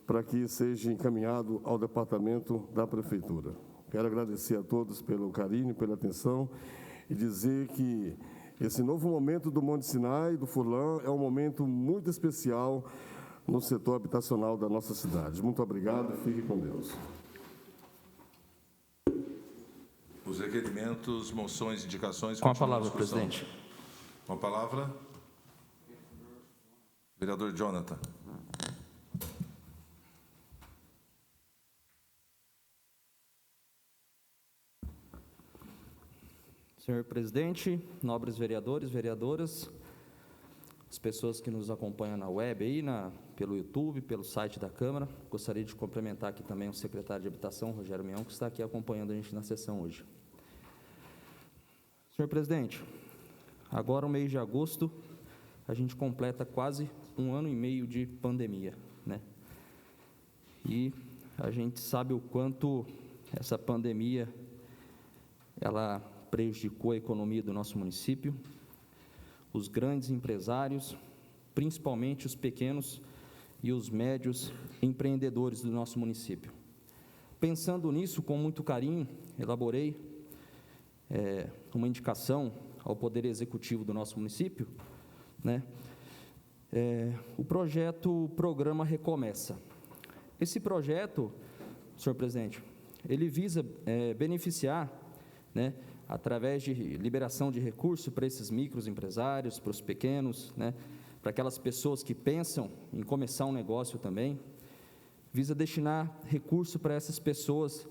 Speaker 10: para que seja encaminhado ao departamento da Prefeitura. Quero agradecer a todos pelo carinho, pela atenção e dizer que esse novo momento do Monte Sinai, do Furlan, é um momento muito especial no setor habitacional da nossa cidade. Muito obrigado, fique com Deus.
Speaker 1: Os requerimentos, moções, indicações...
Speaker 7: Com a palavra, presidente.
Speaker 1: Com a palavra, vereador Jonathan.
Speaker 7: Senhor presidente, nobres vereadores, vereadoras, as pessoas que nos acompanham na web, aí, pelo YouTube, pelo site da Câmara, gostaria de cumprimentar aqui também o secretário de Habitação, Rogério Mion, que está aqui acompanhando a gente na sessão hoje. Senhor presidente, agora o mês de agosto a gente completa quase 1 ano e meio de pandemia, né? E a gente sabe o quanto essa pandemia, ela prejudicou a economia do nosso município, os grandes empresários, principalmente os pequenos e os médios empreendedores do nosso município. Pensando nisso, com muito carinho, elaborei uma indicação ao Poder Executivo do nosso município, né? O projeto Programa Recomeça. Esse projeto, senhor presidente, ele visa beneficiar, né, através de liberação de recursos para esses microempresários, para os pequenos, né, para aquelas pessoas que pensam em começar um negócio também, visa destinar recurso para essas pessoas,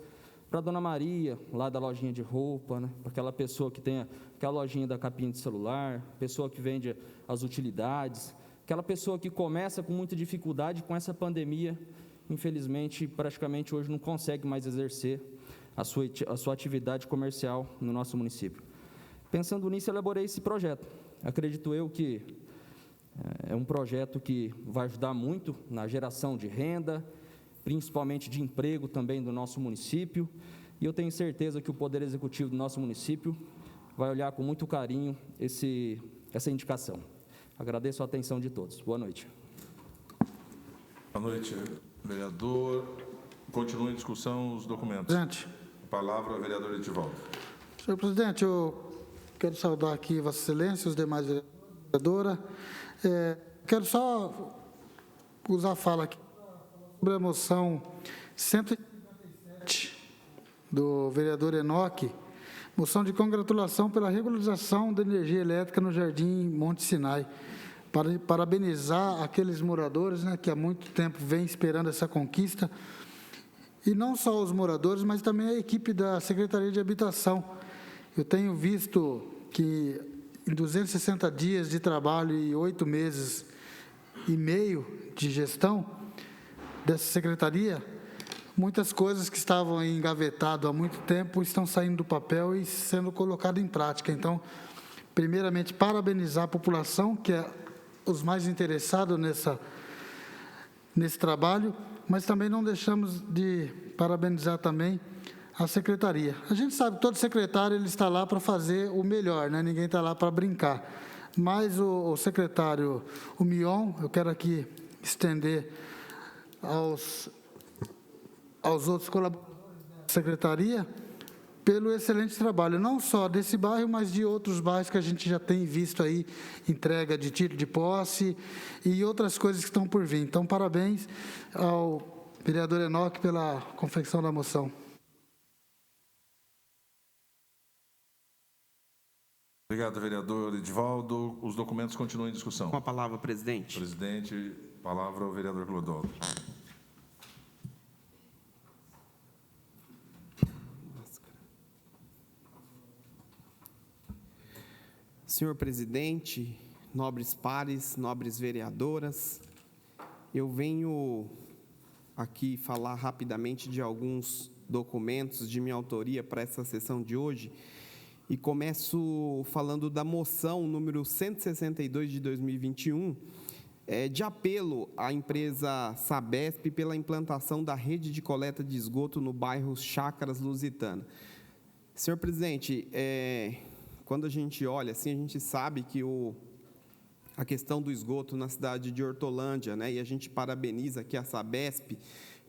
Speaker 7: para a Dona Maria, lá da lojinha de roupa, né, para aquela pessoa que tem aquela lojinha da capinha de celular, pessoa que vende as utilidades, aquela pessoa que começa com muita dificuldade com essa pandemia, infelizmente, praticamente hoje não consegue mais exercer a sua atividade comercial no nosso município. Pensando nisso, elaborei esse projeto. Acredito eu que é um projeto que vai ajudar muito na geração de renda, principalmente de emprego também do nosso município, e eu tenho certeza que o Poder Executivo do nosso município vai olhar com muito carinho essa indicação. Agradeço a atenção de todos. Boa noite.
Speaker 1: Boa noite, vereador. Continua em discussão os documentos.
Speaker 11: Presidente.
Speaker 1: Palavra ao vereador Edivaldo.
Speaker 11: Senhor presidente, eu quero saudar aqui Vossa Excelência, os demais vereadores. Quero só usar a fala aqui sobre a moção 157 do vereador Enoque, moção de congratulação pela regularização da energia elétrica no Jardim Monte Sinai. Para parabenizar aqueles moradores, né, que há muito tempo vêm esperando essa conquista, e não só os moradores, mas também a equipe da Secretaria de Habitação. Eu tenho visto que em 260 dias de trabalho e 8 meses e meio de gestão dessa secretaria, muitas coisas que estavam engavetadas há muito tempo estão saindo do papel e sendo colocadas em prática. Então, primeiramente, parabenizar a população, que é os mais interessados nesse trabalho, mas também não deixamos de parabenizar também a secretaria. A gente sabe que todo secretário ele está lá para fazer o melhor, né? Ninguém está lá para brincar. Mas o secretário, o Mion, eu quero aqui estender aos outros colaboradores da secretaria pelo excelente trabalho, não só desse bairro, mas de outros bairros que a gente já tem visto aí, entrega de título de posse e outras coisas que estão por vir. Então, parabéns ao vereador Enoque pela confecção da moção.
Speaker 1: Obrigado, vereador Edivaldo. Os documentos continuam em discussão.
Speaker 5: Com a palavra, presidente.
Speaker 1: Presidente, palavra ao vereador Clodoaldo.
Speaker 5: Senhor presidente, nobres pares, nobres vereadoras, eu venho aqui falar rapidamente de alguns documentos de minha autoria para essa sessão de hoje e começo falando da moção número 162 de 2021, de apelo à empresa Sabesp pela implantação da rede de coleta de esgoto no bairro Chácaras Lusitana. Senhor presidente, quando a gente olha assim, a gente sabe que a questão do esgoto na cidade de Hortolândia, né, e a gente parabeniza aqui a Sabesp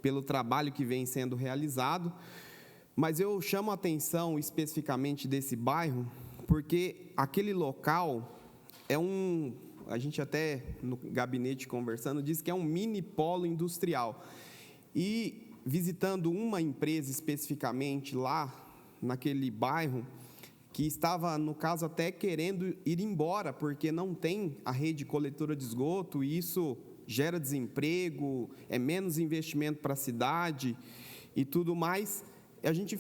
Speaker 5: pelo trabalho que vem sendo realizado, mas eu chamo a atenção especificamente desse bairro, porque aquele local a gente até no gabinete conversando, disse que é um mini polo industrial, e visitando uma empresa especificamente lá, naquele bairro, que estava, no caso, até querendo ir embora, porque não tem a rede coletora de esgoto, e isso gera desemprego, é menos investimento para a cidade e tudo mais. A gente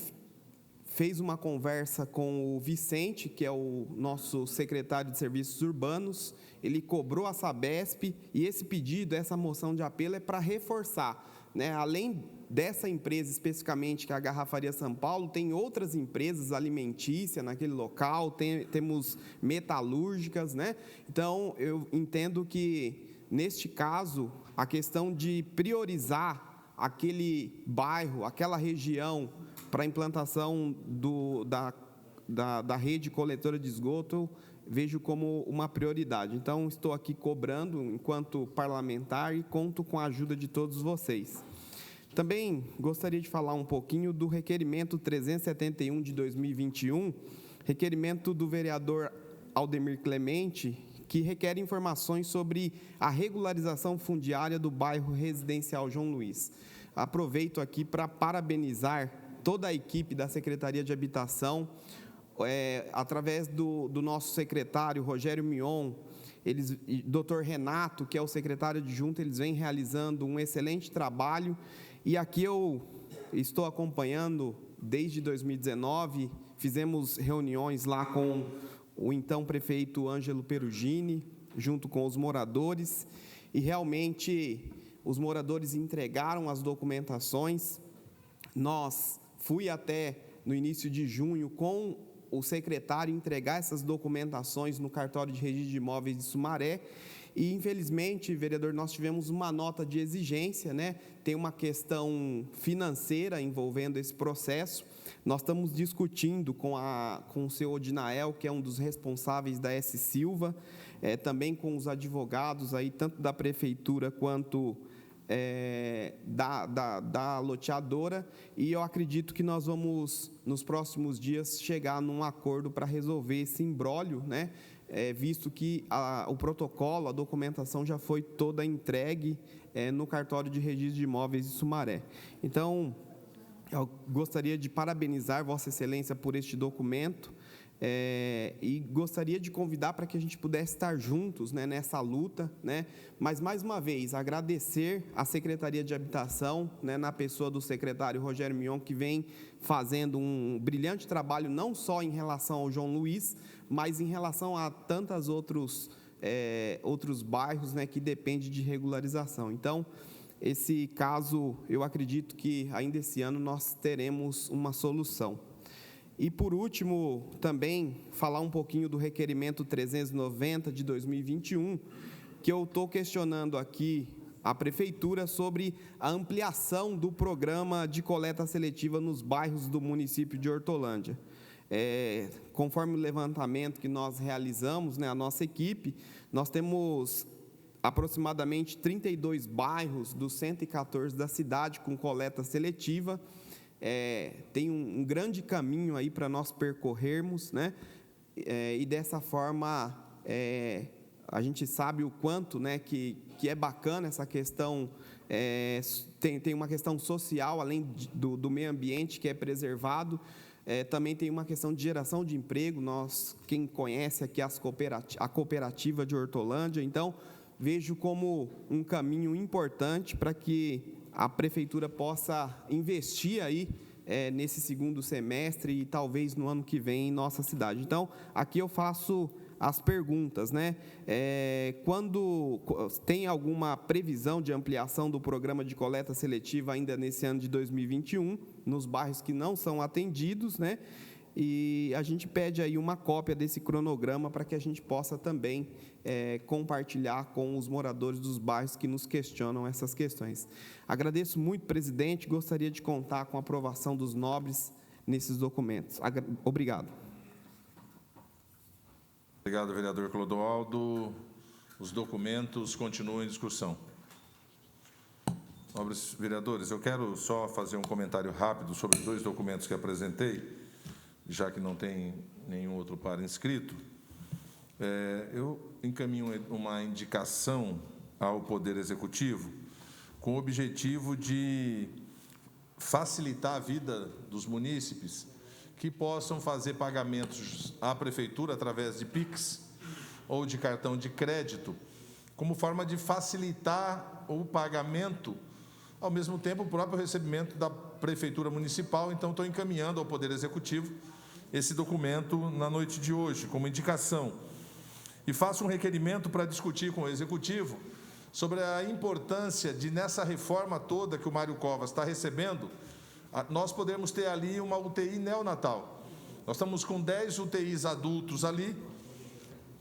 Speaker 5: fez uma conversa com o Vicente, que é o nosso secretário de Serviços Urbanos, ele cobrou a Sabesp, e esse pedido, essa moção de apelo é para reforçar, né, além dessa empresa especificamente, que é a Garrafaria São Paulo, tem outras empresas alimentícias naquele local, temos metalúrgicas, né? Então, eu entendo que, neste caso, a questão de priorizar aquele bairro, aquela região, para a implantação da rede coletora de esgoto, vejo como uma prioridade. Então, estou aqui cobrando, enquanto parlamentar, e conto com a ajuda de todos vocês. Também gostaria de falar um pouquinho do requerimento 371 de 2021, requerimento do vereador Aldemir Clemente, que requer informações sobre a regularização fundiária do bairro residencial João Luiz. Aproveito aqui para parabenizar toda a equipe da Secretaria de Habitação, através do nosso secretário, Rogério Mion, Dr. Renato, que é o secretário adjunto, eles vêm realizando um excelente trabalho. E aqui eu estou acompanhando desde 2019, fizemos reuniões lá com o então prefeito Ângelo Perugini, junto com os moradores, e realmente os moradores entregaram as documentações. Fui até no início de junho com o secretário entregar essas documentações no cartório de registro de imóveis de Sumaré. E, infelizmente, vereador, nós tivemos uma nota de exigência, né? Tem uma questão financeira envolvendo esse processo. Nós estamos discutindo com o senhor Odinael, que é um dos responsáveis da S. Silva, também com os advogados, aí, tanto da prefeitura quanto da loteadora, e eu acredito que nós vamos, nos próximos dias, chegar num acordo para resolver esse imbróglio, né? Visto que o protocolo, a documentação já foi toda entregue no cartório de registro de imóveis de Sumaré. Então, eu gostaria de parabenizar Vossa Excelência por este documento, e gostaria de convidar para que a gente pudesse estar juntos, né, nessa luta, né? Mas, mais uma vez, agradecer à Secretaria de Habitação, né, na pessoa do secretário Rogério Mion, que vem fazendo um brilhante trabalho, não só em relação ao João Luiz, mas em relação a tantos outros bairros, né, que dependem de regularização. Então, esse caso, eu acredito que ainda esse ano nós teremos uma solução. E, por último, também falar um pouquinho do requerimento 390 de 2021, que eu estou questionando aqui a Prefeitura sobre a ampliação do programa de coleta seletiva nos bairros do município de Hortolândia. Conforme o levantamento que nós realizamos, né, a nossa equipe, nós temos aproximadamente 32 bairros dos 114 da cidade com coleta seletiva. Tem um grande caminho aí para nós percorrermos, né? E dessa forma a gente sabe o quanto, né, que é bacana essa questão. Tem uma questão social, além do meio ambiente que é preservado. Também tem uma questão de geração de emprego. Quem conhece aqui a cooperativa de Hortolândia, então vejo como um caminho importante para que a Prefeitura possa investir aí nesse segundo semestre e talvez no ano que vem em nossa cidade. Então, aqui eu faço as perguntas, né? Quando tem alguma previsão de ampliação do programa de coleta seletiva ainda nesse ano de 2021, nos bairros que não são atendidos, né? E a gente pede aí uma cópia desse cronograma para que a gente possa também compartilhar com os moradores dos bairros que nos questionam essas questões. Agradeço muito, presidente, gostaria de contar com a aprovação dos nobres nesses documentos. Obrigado.
Speaker 1: Obrigado, vereador Clodoaldo. Os documentos continuam em discussão. Nobres vereadores, eu quero só fazer um comentário rápido sobre os dois documentos que apresentei, já que não tem nenhum outro par inscrito. Eu encaminho uma indicação ao Poder Executivo com o objetivo de facilitar a vida dos munícipes que possam fazer pagamentos à Prefeitura através de PIX ou de cartão de crédito, como forma de facilitar o pagamento, ao mesmo tempo o próprio recebimento da Prefeitura Municipal. Então, estou encaminhando ao Poder Executivo esse documento na noite de hoje, como indicação. E faço um requerimento para discutir com o Executivo sobre a importância de, nessa reforma toda que o Mário Covas está recebendo, nós podemos ter ali uma UTI neonatal. Nós estamos com 10 UTIs adultos ali,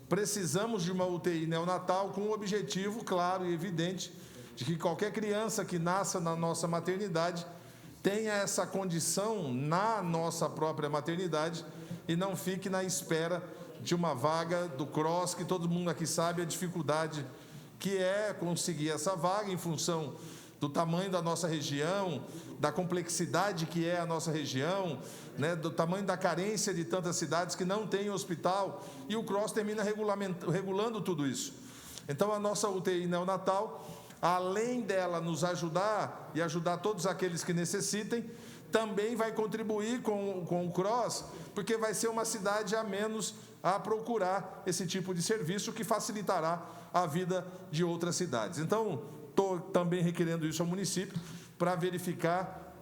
Speaker 1: precisamos de uma UTI neonatal com o objetivo claro e evidente de que qualquer criança que nasça na nossa maternidade tenha essa condição na nossa própria maternidade e não fique na espera de uma vaga do CROSS, que todo mundo aqui sabe a dificuldade que é conseguir essa vaga em função do tamanho da nossa região, da complexidade que é a nossa região, né, do tamanho da carência de tantas cidades que não têm hospital, e o CROSS termina regulando tudo isso. Então, a nossa UTI neonatal, além dela nos ajudar e ajudar todos aqueles que necessitem, também vai contribuir com o CROSS, porque vai ser uma cidade a menos a procurar esse tipo de serviço que facilitará a vida de outras cidades. Então, estou também requerendo isso ao município para verificar,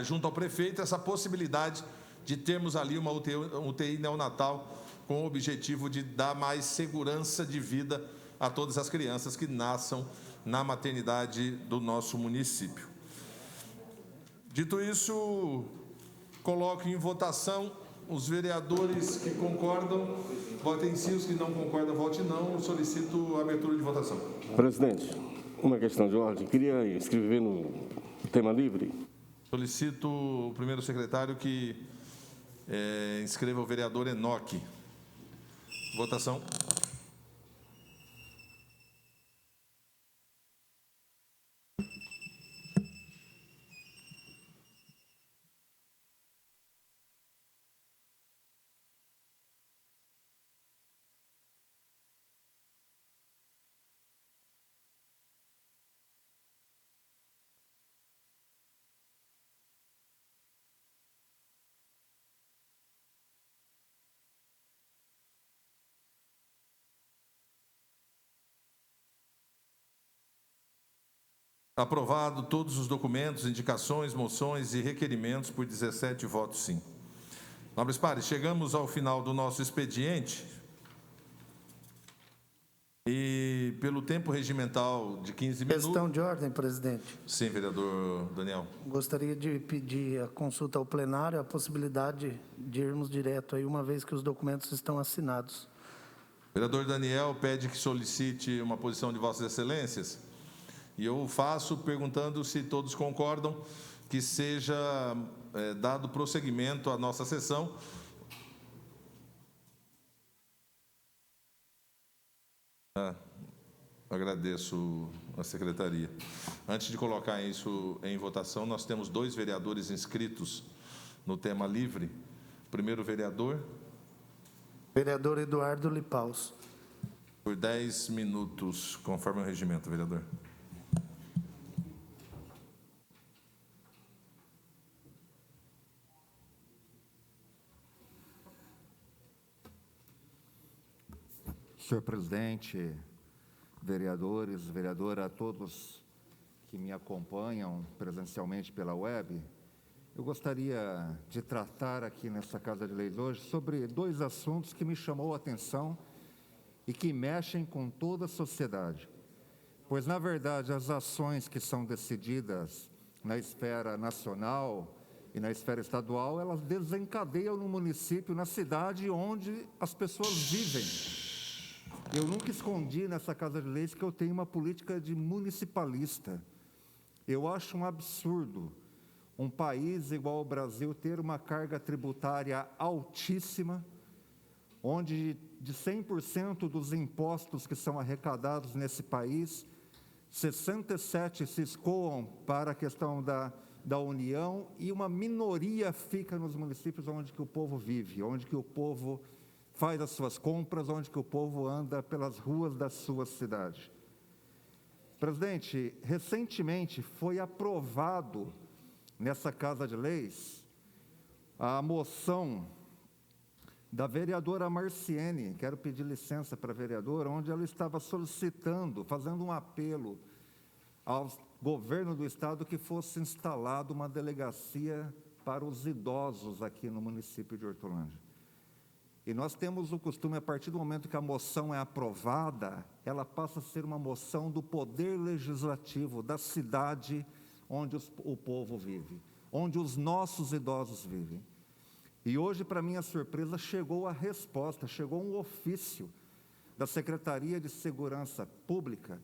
Speaker 1: junto ao prefeito, essa possibilidade de termos ali uma UTI neonatal com o objetivo de dar mais segurança de vida a todas as crianças que nasçam na maternidade do nosso município. Dito isso, coloco em votação. Os vereadores que concordam, votem sim. Os que não concordam, votem não. Solicito a abertura de votação.
Speaker 10: Presidente, uma questão de ordem. Queria inscrever no tema livre.
Speaker 1: Solicito o primeiro secretário que inscreva o vereador Enoque. Votação. Aprovado todos os documentos, indicações, moções e requerimentos por 17 votos sim. Nobres pares, chegamos ao final do nosso expediente e, pelo tempo regimental de 15 minutos...
Speaker 4: Questão de ordem, presidente.
Speaker 1: Sim, vereador Daniel.
Speaker 4: Gostaria de pedir a consulta ao plenário, a possibilidade de irmos direto aí, uma vez que os documentos estão assinados.
Speaker 1: Vereador Daniel pede que solicite uma posição de Vossas Excelências. E eu faço perguntando se todos concordam que seja dado prosseguimento à nossa sessão. Agradeço a secretaria. Antes de colocar isso em votação, nós temos 2 vereadores inscritos no tema livre. Primeiro vereador.
Speaker 4: Vereador Eduardo Lipaus.
Speaker 1: Por 10 minutos, conforme o regimento, vereador.
Speaker 9: Senhor presidente, vereadores, vereadora, a todos que me acompanham presencialmente pela web, eu gostaria de tratar aqui nessa Casa de Leis hoje sobre 2 assuntos que me chamou a atenção e que mexem com toda a sociedade. Pois, na verdade, as ações que são decididas na esfera nacional e na esfera estadual, elas desencadeiam no município, na cidade onde as pessoas vivem. Eu nunca escondi nessa Casa de Leis que eu tenho uma política de municipalista. Eu acho um absurdo um país igual ao Brasil ter uma carga tributária altíssima, onde de 100% dos impostos que são arrecadados nesse país, 67 se escoam para a questão da União e uma minoria fica nos municípios onde que o povo vive, onde que o povo faz as suas compras, onde que o povo anda pelas ruas da sua cidade. Presidente, recentemente foi aprovado nessa Casa de Leis a moção da vereadora Marciene, quero pedir licença para a vereadora, onde ela estava solicitando, fazendo um apelo ao governo do estado que fosse instalada uma delegacia para os idosos aqui no município de Hortolândia. E nós temos o costume, a partir do momento que a moção é aprovada, ela passa a ser uma moção do poder legislativo da cidade onde o povo vive, onde os nossos idosos vivem. E hoje, para minha surpresa, chegou a resposta, chegou um ofício da Secretaria de Segurança Pública,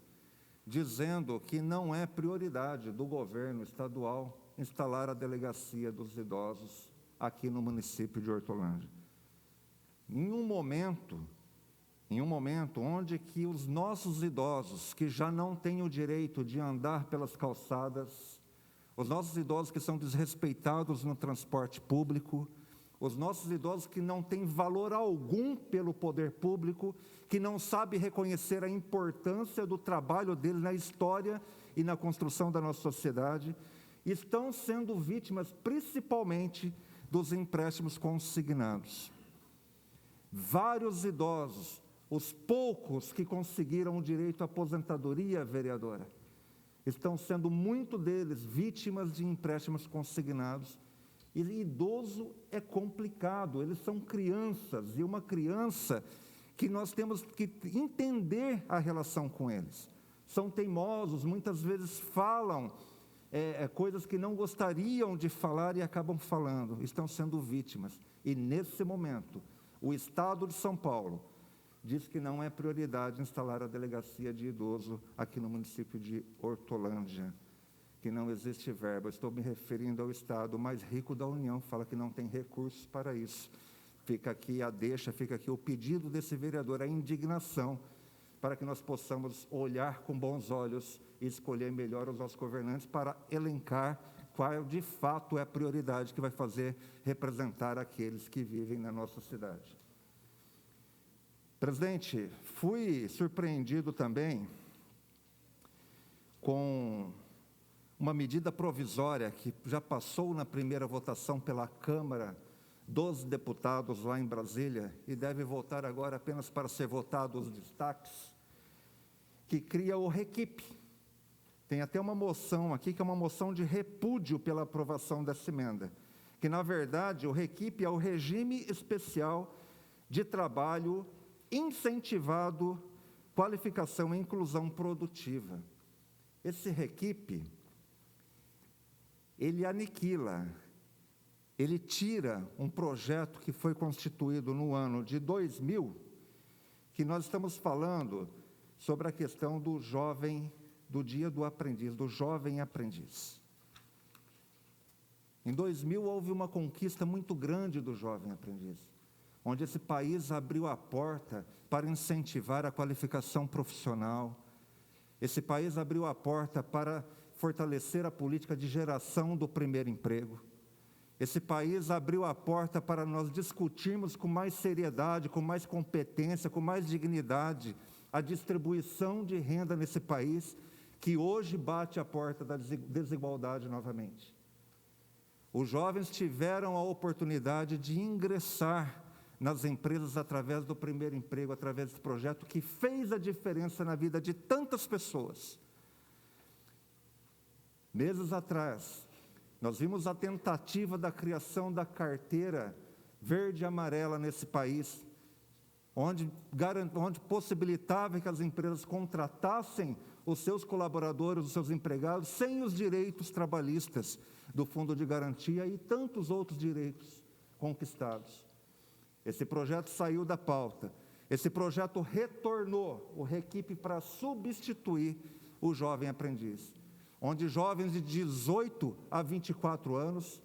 Speaker 9: dizendo que não é prioridade do governo estadual instalar a delegacia dos idosos aqui no município de Hortolândia. Em um momento onde que os nossos idosos, que já não têm o direito de andar pelas calçadas, os nossos idosos que são desrespeitados no transporte público, os nossos idosos que não têm valor algum pelo poder público, que não sabem reconhecer a importância do trabalho deles na história e na construção da nossa sociedade, estão sendo vítimas principalmente dos empréstimos consignados. Vários idosos, os poucos que conseguiram o direito à aposentadoria, vereadora, estão sendo, muito deles, vítimas de empréstimos consignados. E idoso é complicado, eles são crianças, e uma criança que nós temos que entender a relação com eles. São teimosos, muitas vezes falam coisas que não gostariam de falar e acabam falando, estão sendo vítimas. E nesse momento, o Estado de São Paulo diz que não é prioridade instalar a delegacia de idoso aqui no município de Hortolândia, que não existe verba. Estou me referindo ao Estado mais rico da União, fala que não tem recursos para isso. Fica aqui a deixa, fica aqui o pedido desse vereador, a indignação, para que nós possamos olhar com bons olhos e escolher melhor os nossos governantes para elencar qual de fato é a prioridade que vai fazer representar aqueles que vivem na nossa cidade. Presidente, fui surpreendido também com uma medida provisória que já passou na primeira votação pela Câmara dos Deputados lá em Brasília e deve voltar agora apenas para ser votado os destaques, que cria o REQIP. Tem até uma moção aqui, que é uma moção de repúdio pela aprovação dessa emenda, que, na verdade, o REQIP é o Regime Especial de Trabalho Incentivado, Qualificação e Inclusão Produtiva. Esse REQIP, ele aniquila, ele tira um projeto que foi constituído no ano de 2000, que nós estamos falando sobre a questão do jovem, do dia do aprendiz, do jovem aprendiz. Em 2000 houve uma conquista muito grande do jovem aprendiz, onde esse país abriu a porta para incentivar a qualificação profissional. Esse país abriu a porta para fortalecer a política de geração do primeiro emprego. Esse país abriu a porta para nós discutirmos com mais seriedade, com mais competência, com mais dignidade, a distribuição de renda nesse país, que hoje bate a porta da desigualdade novamente. Os jovens tiveram a oportunidade de ingressar nas empresas através do primeiro emprego, através desse projeto que fez a diferença na vida de tantas pessoas. Meses atrás, nós vimos a tentativa da criação da carteira verde e amarela nesse país, onde possibilitava que as empresas contratassem os seus colaboradores, os seus empregados, sem os direitos trabalhistas do Fundo de Garantia e tantos outros direitos conquistados. Esse projeto saiu da pauta. Esse projeto retornou o REQIP para substituir o jovem aprendiz, onde jovens de 18 a 24 anos,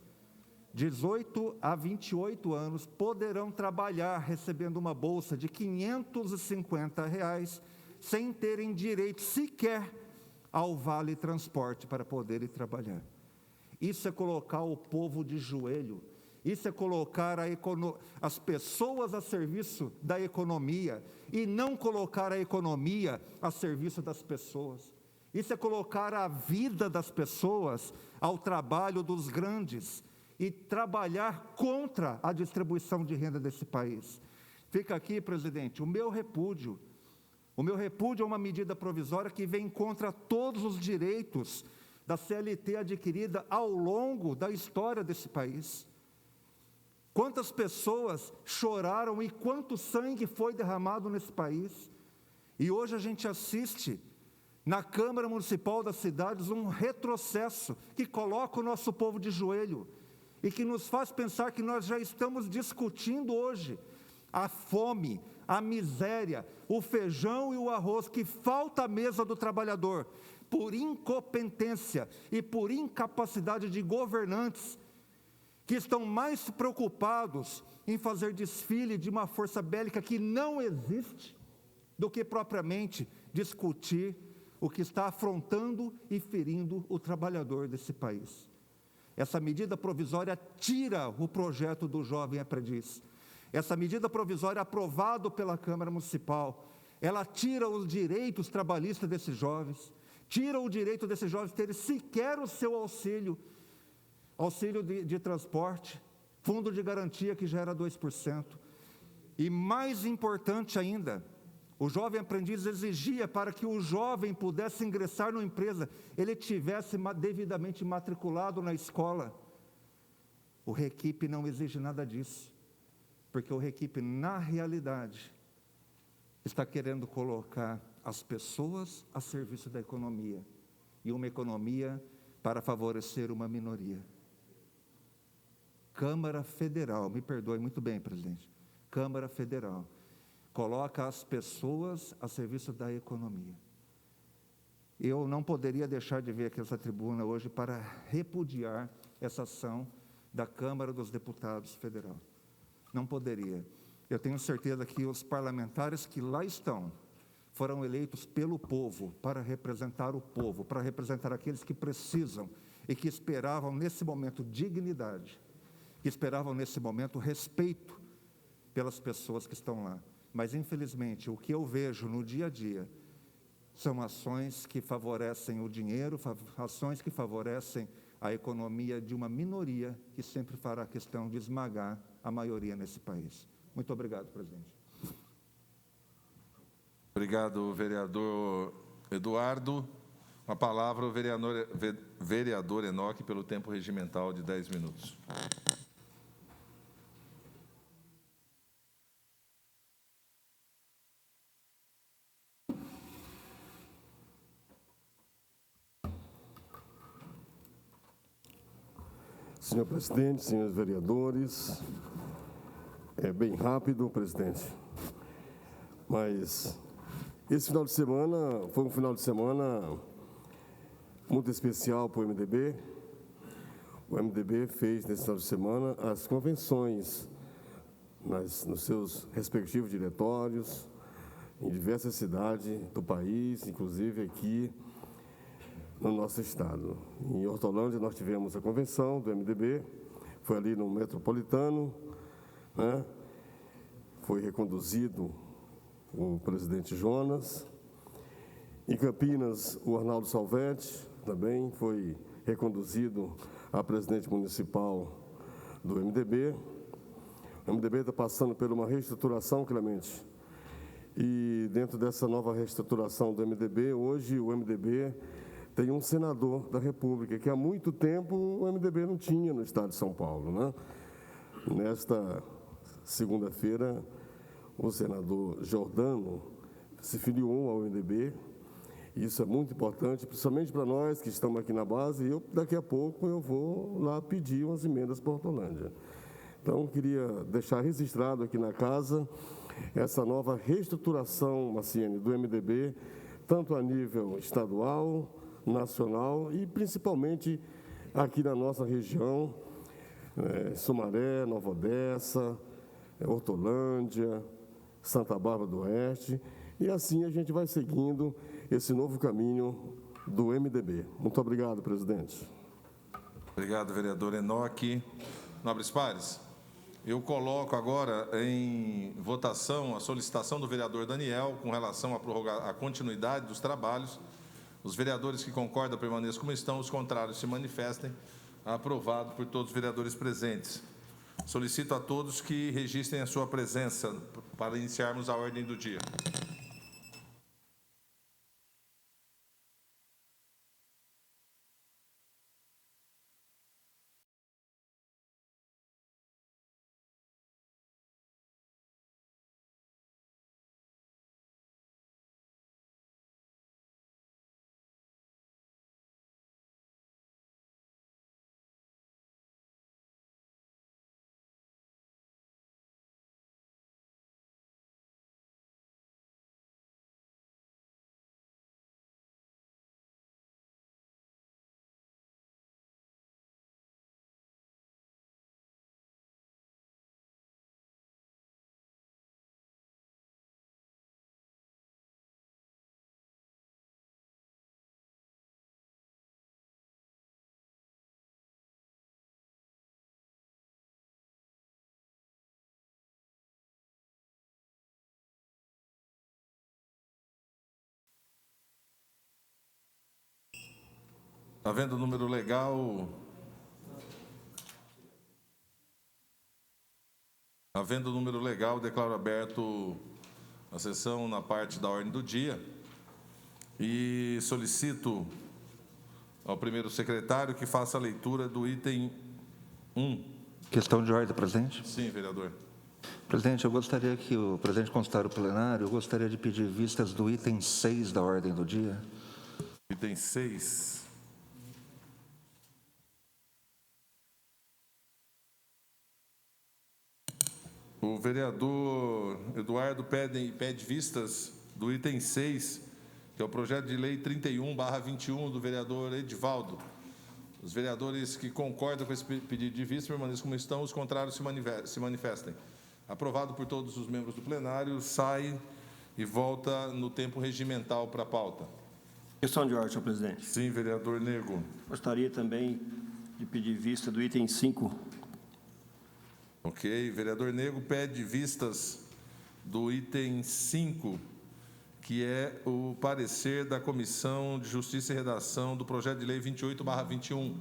Speaker 9: 18 a 28 anos, poderão trabalhar recebendo uma bolsa de R$ 550, sem terem direito sequer ao vale transporte para poderem trabalhar. Isso é colocar o povo de joelho, isso é colocar as pessoas a serviço da economia e não colocar a economia a serviço das pessoas. Isso é colocar a vida das pessoas ao trabalho dos grandes e trabalhar contra a distribuição de renda desse país. Fica aqui, presidente, o meu repúdio. O meu repúdio é uma medida provisória que vem contra todos os direitos da CLT adquirida ao longo da história desse país. Quantas pessoas choraram e quanto sangue foi derramado nesse país. E hoje a gente assiste na Câmara Municipal das cidades um retrocesso que coloca o nosso povo de joelho e que nos faz pensar que nós já estamos discutindo hoje a fome, a miséria, o feijão e o arroz que falta à mesa do trabalhador, por incompetência e por incapacidade de governantes que estão mais preocupados em fazer desfile de uma força bélica que não existe, do que propriamente discutir o que está afrontando e ferindo o trabalhador desse país. Essa medida provisória tira o projeto do jovem aprendiz. Essa medida provisória aprovada pela Câmara Municipal, ela tira os direitos trabalhistas desses jovens, tira o direito desses jovens terem sequer o seu auxílio de transporte, fundo de garantia que já era 2%. E mais importante ainda, o jovem aprendiz exigia para que o jovem pudesse ingressar numa empresa, ele tivesse devidamente matriculado na escola. O REQIP não exige nada disso, porque o REQIP, na realidade, está querendo colocar as pessoas a serviço da economia, e uma economia para favorecer uma minoria. Câmara Federal, me perdoe muito bem, presidente, Câmara Federal, coloca as pessoas a serviço da economia. Eu não poderia deixar de vir aqui essa tribuna hoje para repudiar essa ação da Câmara dos Deputados Federal. Não poderia. Eu tenho certeza que os parlamentares que lá estão foram eleitos pelo povo, para representar o povo, para representar aqueles que precisam e que esperavam nesse momento dignidade, que esperavam nesse momento respeito pelas pessoas que estão lá. Mas, infelizmente, o que eu vejo no dia a dia são ações que favorecem o dinheiro, ações que favorecem a economia de uma minoria que sempre fará questão de esmagar a maioria nesse país. Muito obrigado, presidente.
Speaker 1: Obrigado, vereador Eduardo. Com a palavra, o vereador Enoque, pelo tempo regimental de 10 minutos.
Speaker 10: Senhor presidente, senhores vereadores, é bem rápido, presidente, mas esse final de semana foi um final de semana muito especial para o MDB. O MDB fez nesse final de semana as convenções nos seus respectivos diretórios, em diversas cidades do país, inclusive aqui no nosso estado. Em Hortolândia nós tivemos a convenção do MDB, foi ali no Metropolitano, né? Foi reconduzido o presidente Jonas. Em Campinas, o Arnaldo Salvetti também foi reconduzido a presidente municipal do MDB. O MDB está passando por uma reestruturação, Clemente, e dentro dessa nova reestruturação do MDB, hoje o MDB tem um senador da República, que há muito tempo o MDB não tinha no estado de São Paulo, né? Nesta segunda-feira, o senador Jordano se filiou ao MDB. Isso é muito importante, principalmente para nós que estamos aqui na base, e daqui a pouco eu vou lá pedir umas emendas para Hortolândia. Então, queria deixar registrado aqui na casa essa nova reestruturação, Marciene, do MDB, tanto a nível estadual, nacional e principalmente aqui na nossa região, Sumaré, Nova Odessa, Hortolândia, Santa Bárbara do Oeste, e assim a gente vai seguindo esse novo caminho do MDB. Muito obrigado, presidente.
Speaker 1: Obrigado, vereador Enoque. Nobres pares, eu coloco agora em votação a solicitação do vereador Daniel com relação a prorrogar a continuidade dos trabalhos. Os vereadores que concordam permaneçam como estão, os contrários se manifestem. Aprovado por todos os vereadores presentes. Solicito a todos que registrem a sua presença para iniciarmos a ordem do dia. Havendo número legal... Havendo número legal, declaro aberto a sessão na parte da ordem do dia e solicito ao primeiro secretário que faça a leitura do item 1.
Speaker 9: Questão de ordem, presidente.
Speaker 1: Sim, vereador.
Speaker 9: Presidente, eu gostaria que o presidente consultar o plenário, eu gostaria de pedir vistas do item 6 da ordem do dia.
Speaker 1: Item 6. O vereador Eduardo pede vistas do item 6, que é o projeto de lei 31/21 do vereador Edivaldo. Os vereadores que concordam com esse pedido de vista permaneçam como estão, os contrários se manifestem. Aprovado por todos os membros do plenário, sai e volta no tempo regimental para a pauta.
Speaker 8: Questão de ordem, senhor presidente.
Speaker 1: Sim, vereador Nego.
Speaker 8: Gostaria também de pedir vista do item 5.
Speaker 1: Ok, vereador Nego pede vistas do item 5, que é o parecer da Comissão de Justiça e Redação do projeto de lei 28/21.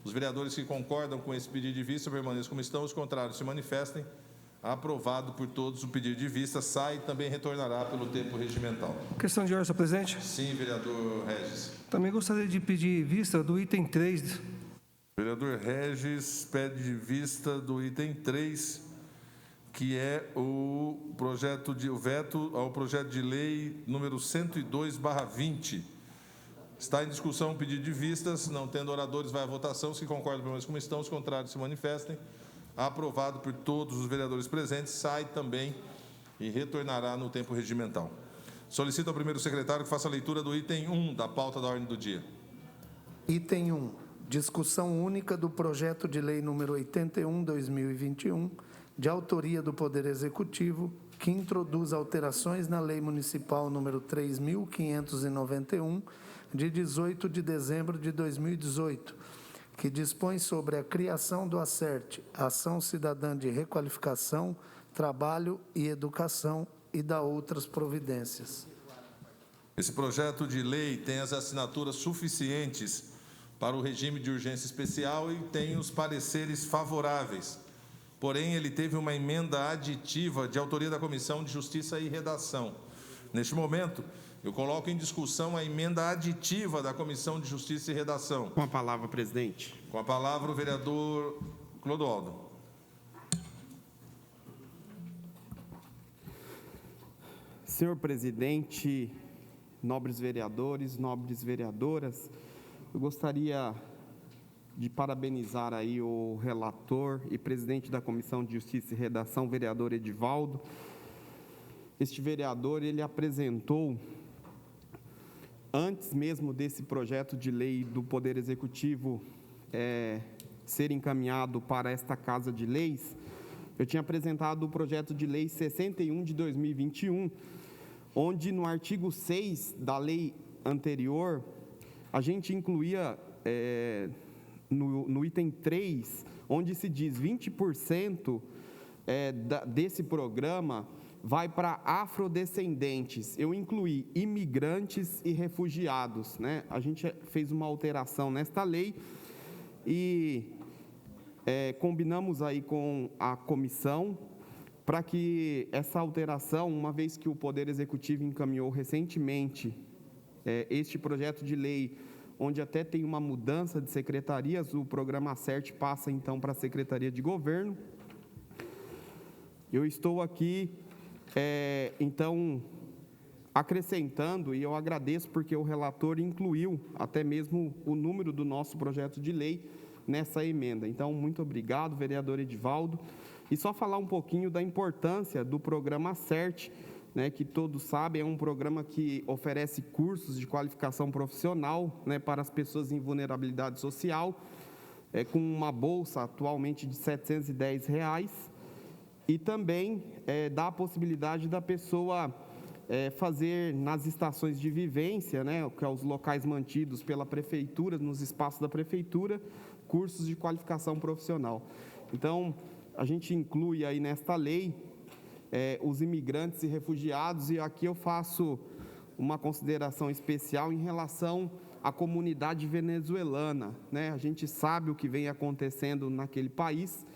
Speaker 1: Os vereadores que concordam com esse pedido de vista permaneçam como estão, os contrários se manifestem. Aprovado por todos o pedido de vista, sai e também retornará pelo tempo regimental.
Speaker 12: Questão de ordem, senhor presidente.
Speaker 1: Sim, vereador Regis.
Speaker 12: Também gostaria de pedir vista do item 3.
Speaker 1: Vereador Regis pede vista do item 3, que é o veto ao projeto de lei número 102/20. Está em discussão o pedido de vistas, não tendo oradores, vai à votação. Se concordam, permanecem como estão, os contrários se manifestem. Aprovado por todos os vereadores presentes, sai também e retornará no tempo regimental. Solicito ao primeiro secretário que faça a leitura do item 1 da pauta da ordem do dia.
Speaker 4: Item 1. Discussão única do projeto de lei número 81/2021, de autoria do Poder Executivo, que introduz alterações na Lei Municipal número 3.591, de 18 de dezembro de 2018, que dispõe sobre a criação do ACERT, Ação Cidadã de Requalificação, Trabalho e Educação, e da outras providências.
Speaker 1: Esse projeto de lei tem as assinaturas suficientes para o regime de urgência especial e tem os pareceres favoráveis. Porém, ele teve uma emenda aditiva de autoria da Comissão de Justiça e Redação. Neste momento, eu coloco em discussão a emenda aditiva da Comissão de Justiça e Redação.
Speaker 5: Com a palavra, presidente.
Speaker 1: Com a palavra, o vereador Clodoaldo.
Speaker 5: Senhor presidente, nobres vereadores, nobres vereadoras, eu gostaria de parabenizar aí o relator e presidente da Comissão de Justiça e Redação, vereador Edivaldo. Este vereador, ele apresentou, antes mesmo desse projeto de lei do Poder Executivo ser encaminhado para esta Casa de Leis, eu tinha apresentado o projeto de lei 61 de 2021, onde no artigo 6 da lei anterior, a gente incluía no item 3, onde se diz 20% desse programa vai para afrodescendentes. Eu incluí imigrantes e refugiados, né? A gente fez uma alteração nesta lei e combinamos aí com a comissão para que essa alteração, uma vez que o Poder Executivo encaminhou recentemente este projeto de lei, onde até tem uma mudança de secretarias, o programa ACERT passa então para a Secretaria de Governo. Eu estou aqui, então, acrescentando, e eu agradeço porque o relator incluiu até mesmo o número do nosso projeto de lei nessa emenda. Então, muito obrigado, vereador Edivaldo. E só falar um pouquinho da importância do programa ACERT, né, que todos sabem, é um programa que oferece cursos de qualificação profissional, né, para as pessoas em vulnerabilidade social, com uma bolsa atualmente de R$ 710, e também dá a possibilidade da pessoa fazer nas estações de vivência, né, que é os locais mantidos pela prefeitura, nos espaços da prefeitura, cursos de qualificação profissional. Então, a gente inclui aí nesta lei os imigrantes e refugiados, e aqui eu faço uma consideração especial em relação a comunidade venezuelana, né? A gente sabe o que vem acontecendo naquele país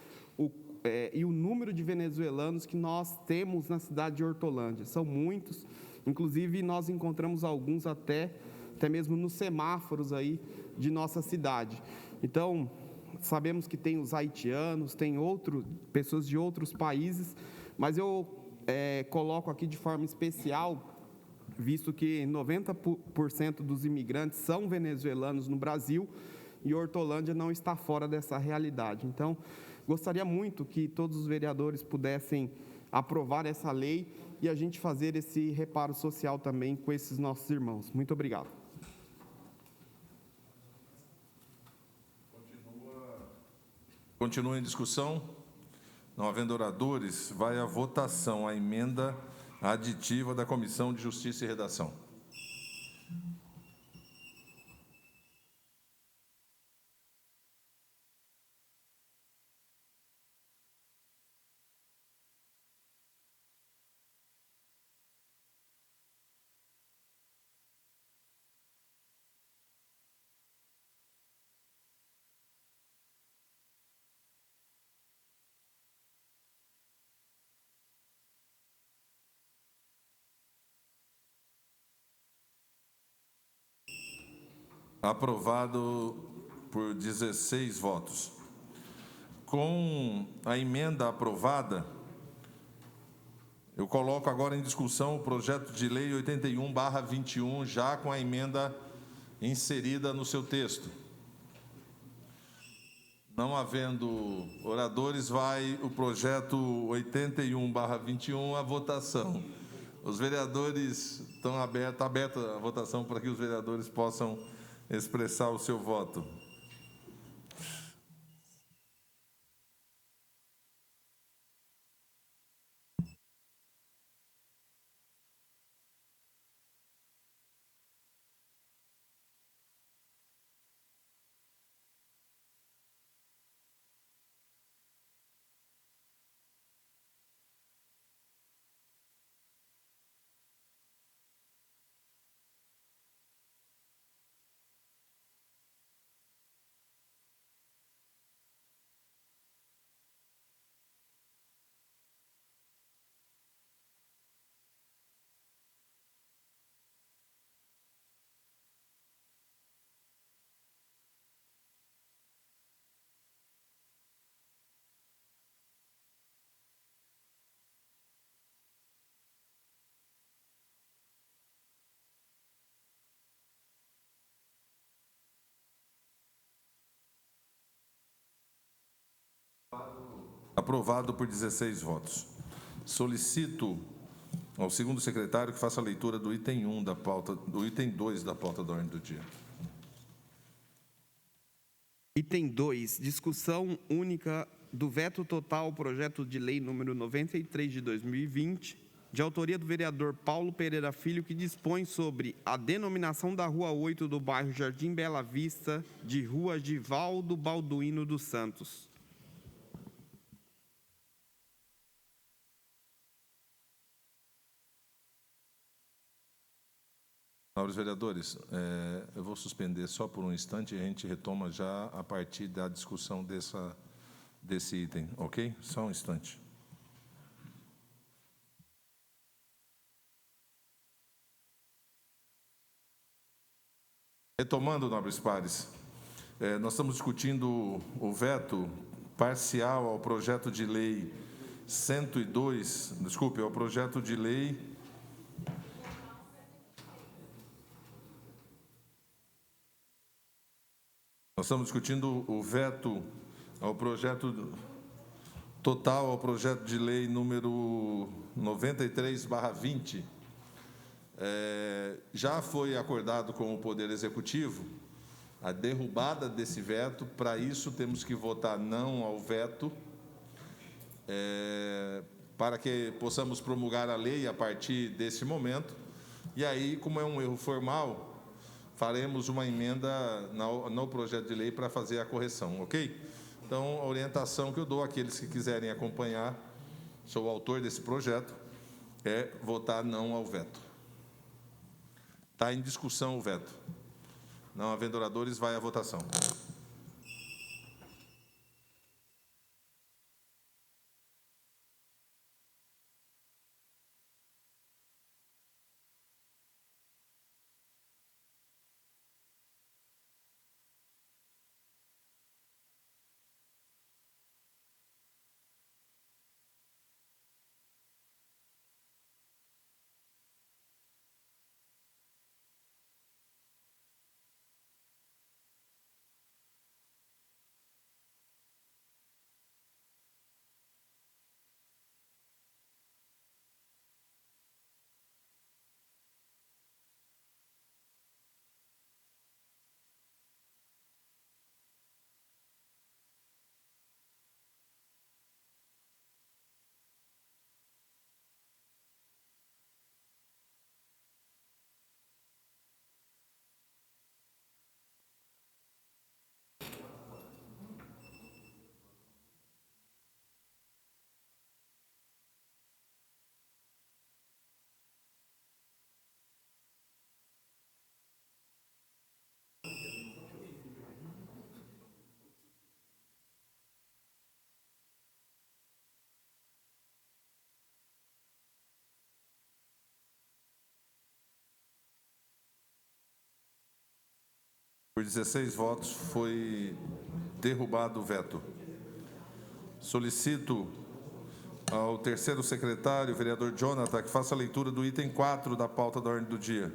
Speaker 5: e o número de venezuelanos que nós temos na cidade de Hortolândia. São muitos, inclusive nós encontramos alguns até mesmo nos semáforos aí de nossa cidade. Então, sabemos que tem os haitianos, tem pessoas de outros países, mas eu coloco aqui de forma especial, visto que 90% dos imigrantes são venezuelanos no Brasil e Hortolândia não está fora dessa realidade. Então, gostaria muito que todos os vereadores pudessem aprovar essa lei e a gente fazer esse reparo social também com esses nossos irmãos. Muito obrigado.
Speaker 1: Continua em discussão? Não havendo oradores, vai à votação a emenda aditiva da Comissão de Justiça e Redação. Aprovado por 16 votos. Com a emenda aprovada, eu coloco agora em discussão o projeto de lei 81/21, já com a emenda inserida no seu texto. Não havendo oradores, vai o projeto 81/21 à votação. Os vereadores estão aberta a votação para que os vereadores possam expressar o seu voto. Aprovado por 16 votos. Solicito ao segundo secretário que faça a leitura do item 1 da pauta, do item 2 da pauta da ordem do dia.
Speaker 5: Item 2, discussão única do veto total ao projeto de lei número 93 de 2020, de autoria do vereador Paulo Pereira Filho, que dispõe sobre a denominação da Rua 8 do bairro Jardim Bela Vista de Rua Givaldo Balduino dos Santos.
Speaker 1: Senhores vereadores, eu vou suspender só por um instante e a gente retoma já a partir da discussão desse item, ok? Só um instante. Retomando, nobres pares, nós estamos discutindo o veto parcial ao projeto de lei 102, desculpe, ao projeto de lei Nós estamos discutindo o veto ao projeto total ao projeto de lei número 93/20. Já foi acordado com o Poder Executivo a derrubada desse veto. Para isso, temos que votar não ao veto, para que possamos promulgar a lei a partir desse momento. E aí, como é um erro formal, faremos uma emenda no projeto de lei para fazer a correção, ok? Então, a orientação que eu dou àqueles que quiserem acompanhar, sou o autor desse projeto, é votar não ao veto. Está em discussão o veto. Não havendo oradores, vai à votação. Por 16 votos, foi derrubado o veto. Solicito ao terceiro secretário, o vereador Jonathan, que faça a leitura do item 4 da pauta da ordem do dia.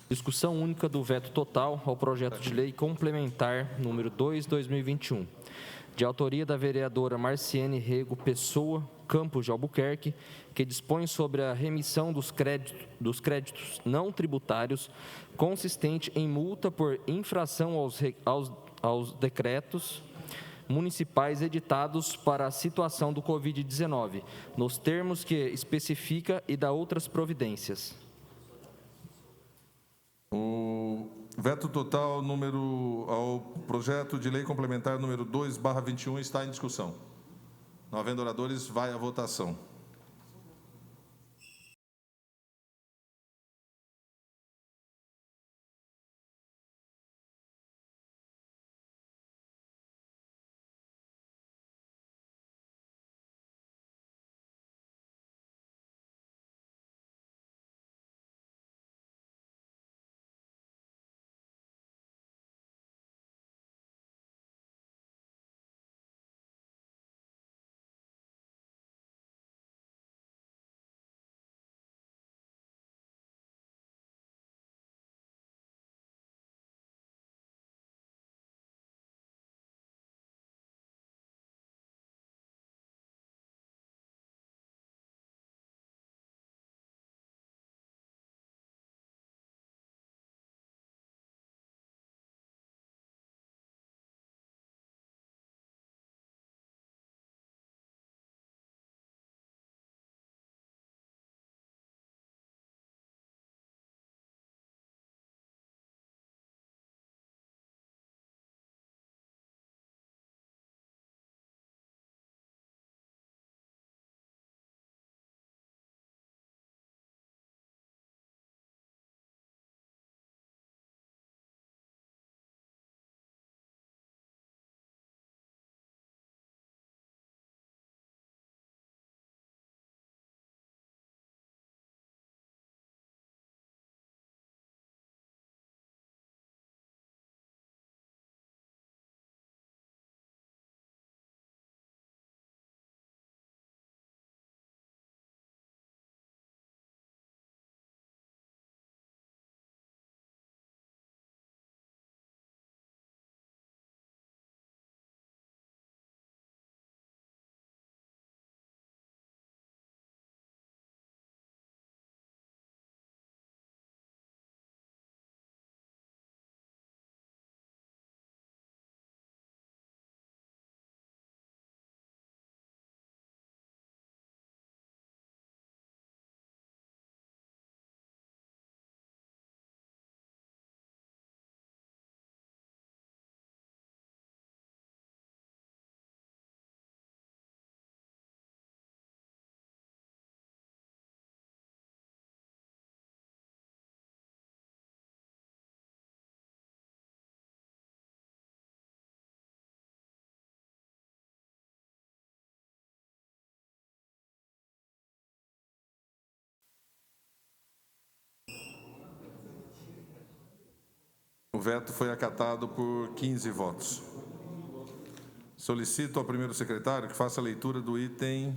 Speaker 7: Discussão única do veto total ao projeto de lei complementar número 2/2021, de autoria da vereadora Marciene Rego Pessoa Campos de Albuquerque, que dispõe sobre a remissão dos créditos não tributários consistente em multa por infração aos decretos municipais editados para a situação do Covid-19, nos termos que especifica e dá outras providências.
Speaker 1: O veto total ao projeto de lei complementar número 2/21 está em discussão. Não havendo oradores, vai à votação. O veto foi acatado por 15 votos. Solicito ao primeiro secretário que faça a leitura do item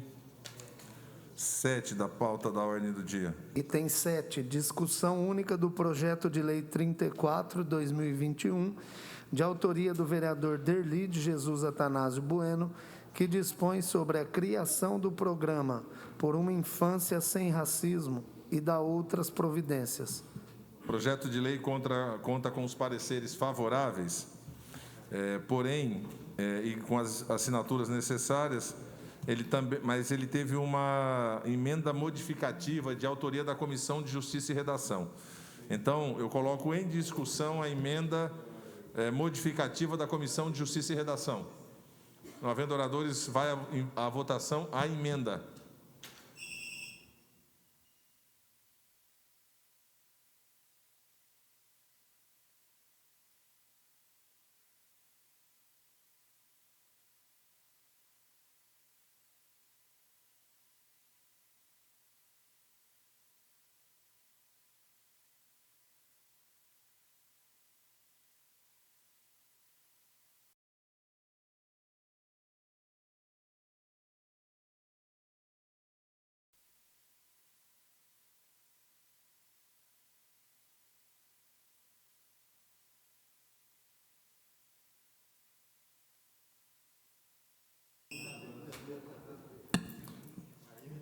Speaker 1: 7 da pauta da ordem do dia.
Speaker 4: Item 7, discussão única do projeto de lei 34/2021, de autoria do vereador Derli de Jesus Atanásio Bueno, que dispõe sobre a criação do programa Por uma Infância Sem Racismo e da outras providências.
Speaker 1: O projeto de lei conta com os pareceres favoráveis, porém, e com as assinaturas necessárias, mas ele teve uma emenda modificativa de autoria da Comissão de Justiça e Redação. Então, eu coloco em discussão a emenda modificativa da Comissão de Justiça e Redação. Não havendo oradores, vai à votação a emenda.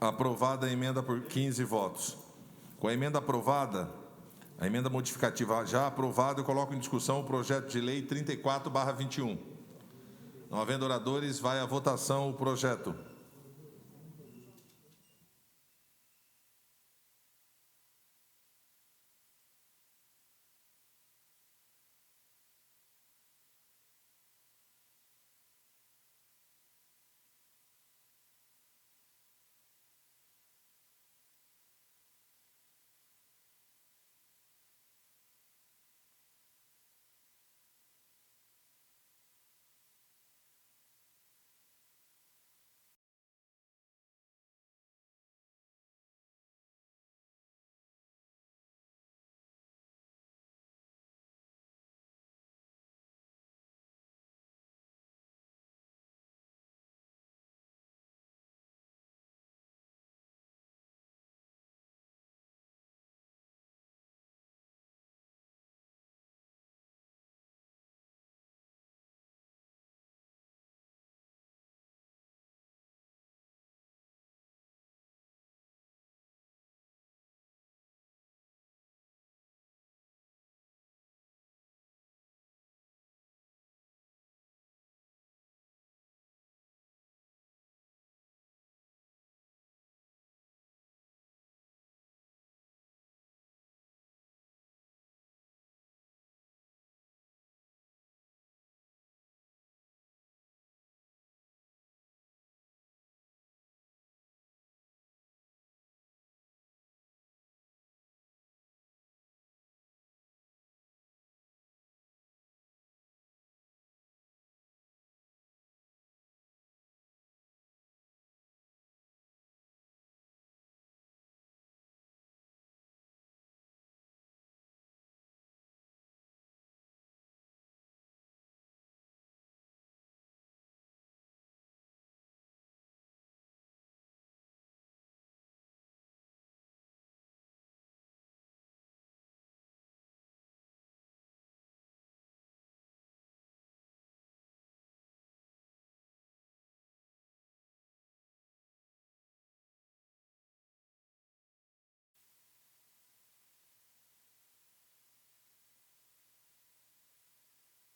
Speaker 1: Aprovada a emenda por 15 votos. Com a emenda aprovada, a emenda modificativa já aprovada, eu coloco em discussão o projeto de lei 34/21. Não havendo oradores, vai à votação o projeto.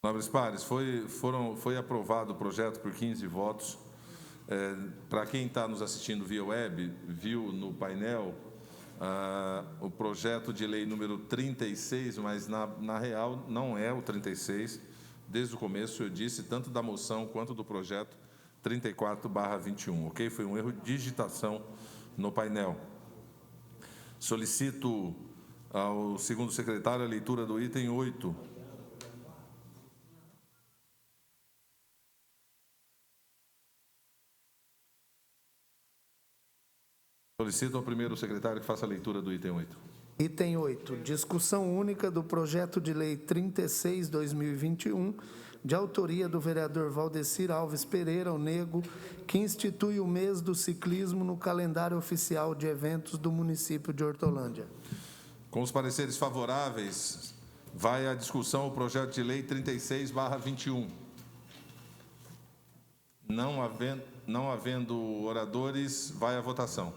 Speaker 1: Nobres pares, foi aprovado o projeto por 15 votos. Para quem está nos assistindo via web, viu no painel o projeto de lei número 36, mas na real não é o 36. Desde o começo eu disse, tanto da moção quanto do projeto 34/21, ok? Foi um erro de digitação no painel. Solicito ao segundo secretário a leitura do item 8. Solicito ao primeiro secretário que faça a leitura do item 8.
Speaker 4: Item 8, discussão única do projeto de lei 36/2021, de autoria do vereador Valdecir Alves Pereira, o Nego, que institui o mês do ciclismo no calendário oficial de eventos do município de Hortolândia.
Speaker 1: Com os pareceres favoráveis, vai à discussão o projeto de lei 36/21. Não havendo oradores, vai à votação.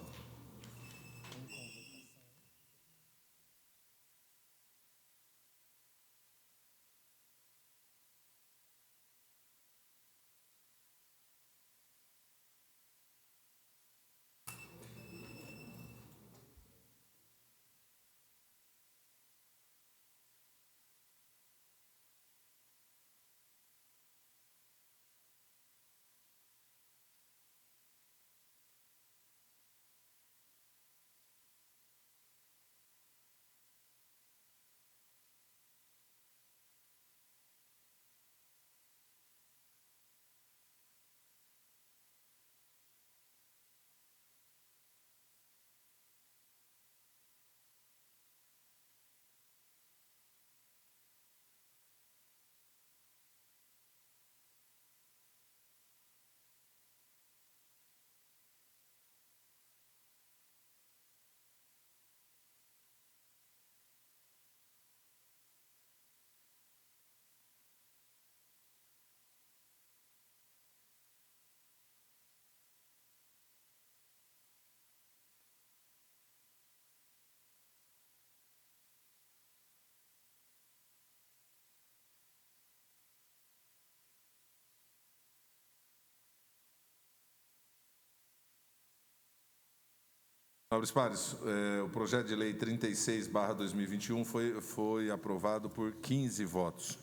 Speaker 1: Nobres pares, o projeto de lei 36/2021 foi aprovado por 15 votos.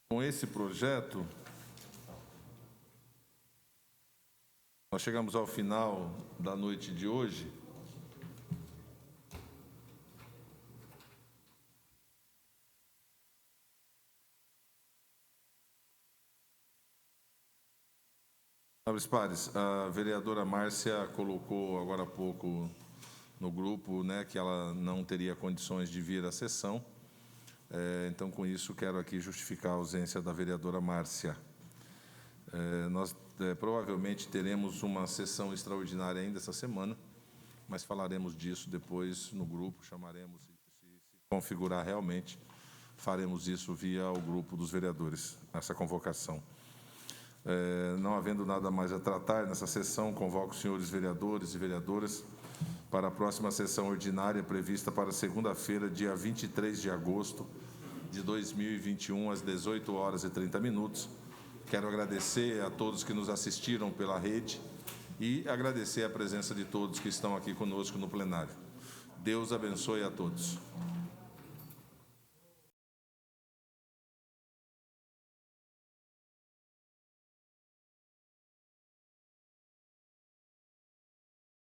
Speaker 1: Com esse projeto, nós chegamos ao final da noite de hoje. Nobres pares, a vereadora Márcia colocou agora há pouco no grupo, né, que ela não teria condições de vir à sessão. Então, com isso, quero aqui justificar a ausência da vereadora Márcia. Nós provavelmente teremos uma sessão extraordinária ainda essa semana, mas falaremos disso depois no grupo, chamaremos, se configurar realmente, faremos isso via o grupo dos vereadores, essa convocação. Não havendo nada mais a tratar nessa sessão, convoco os senhores vereadores e vereadoras para a próxima sessão ordinária prevista para segunda-feira, dia 23 de agosto de 2021, às 18h30. Quero agradecer a todos que nos assistiram pela rede e agradecer a presença de todos que estão aqui conosco no plenário. Deus abençoe a todos.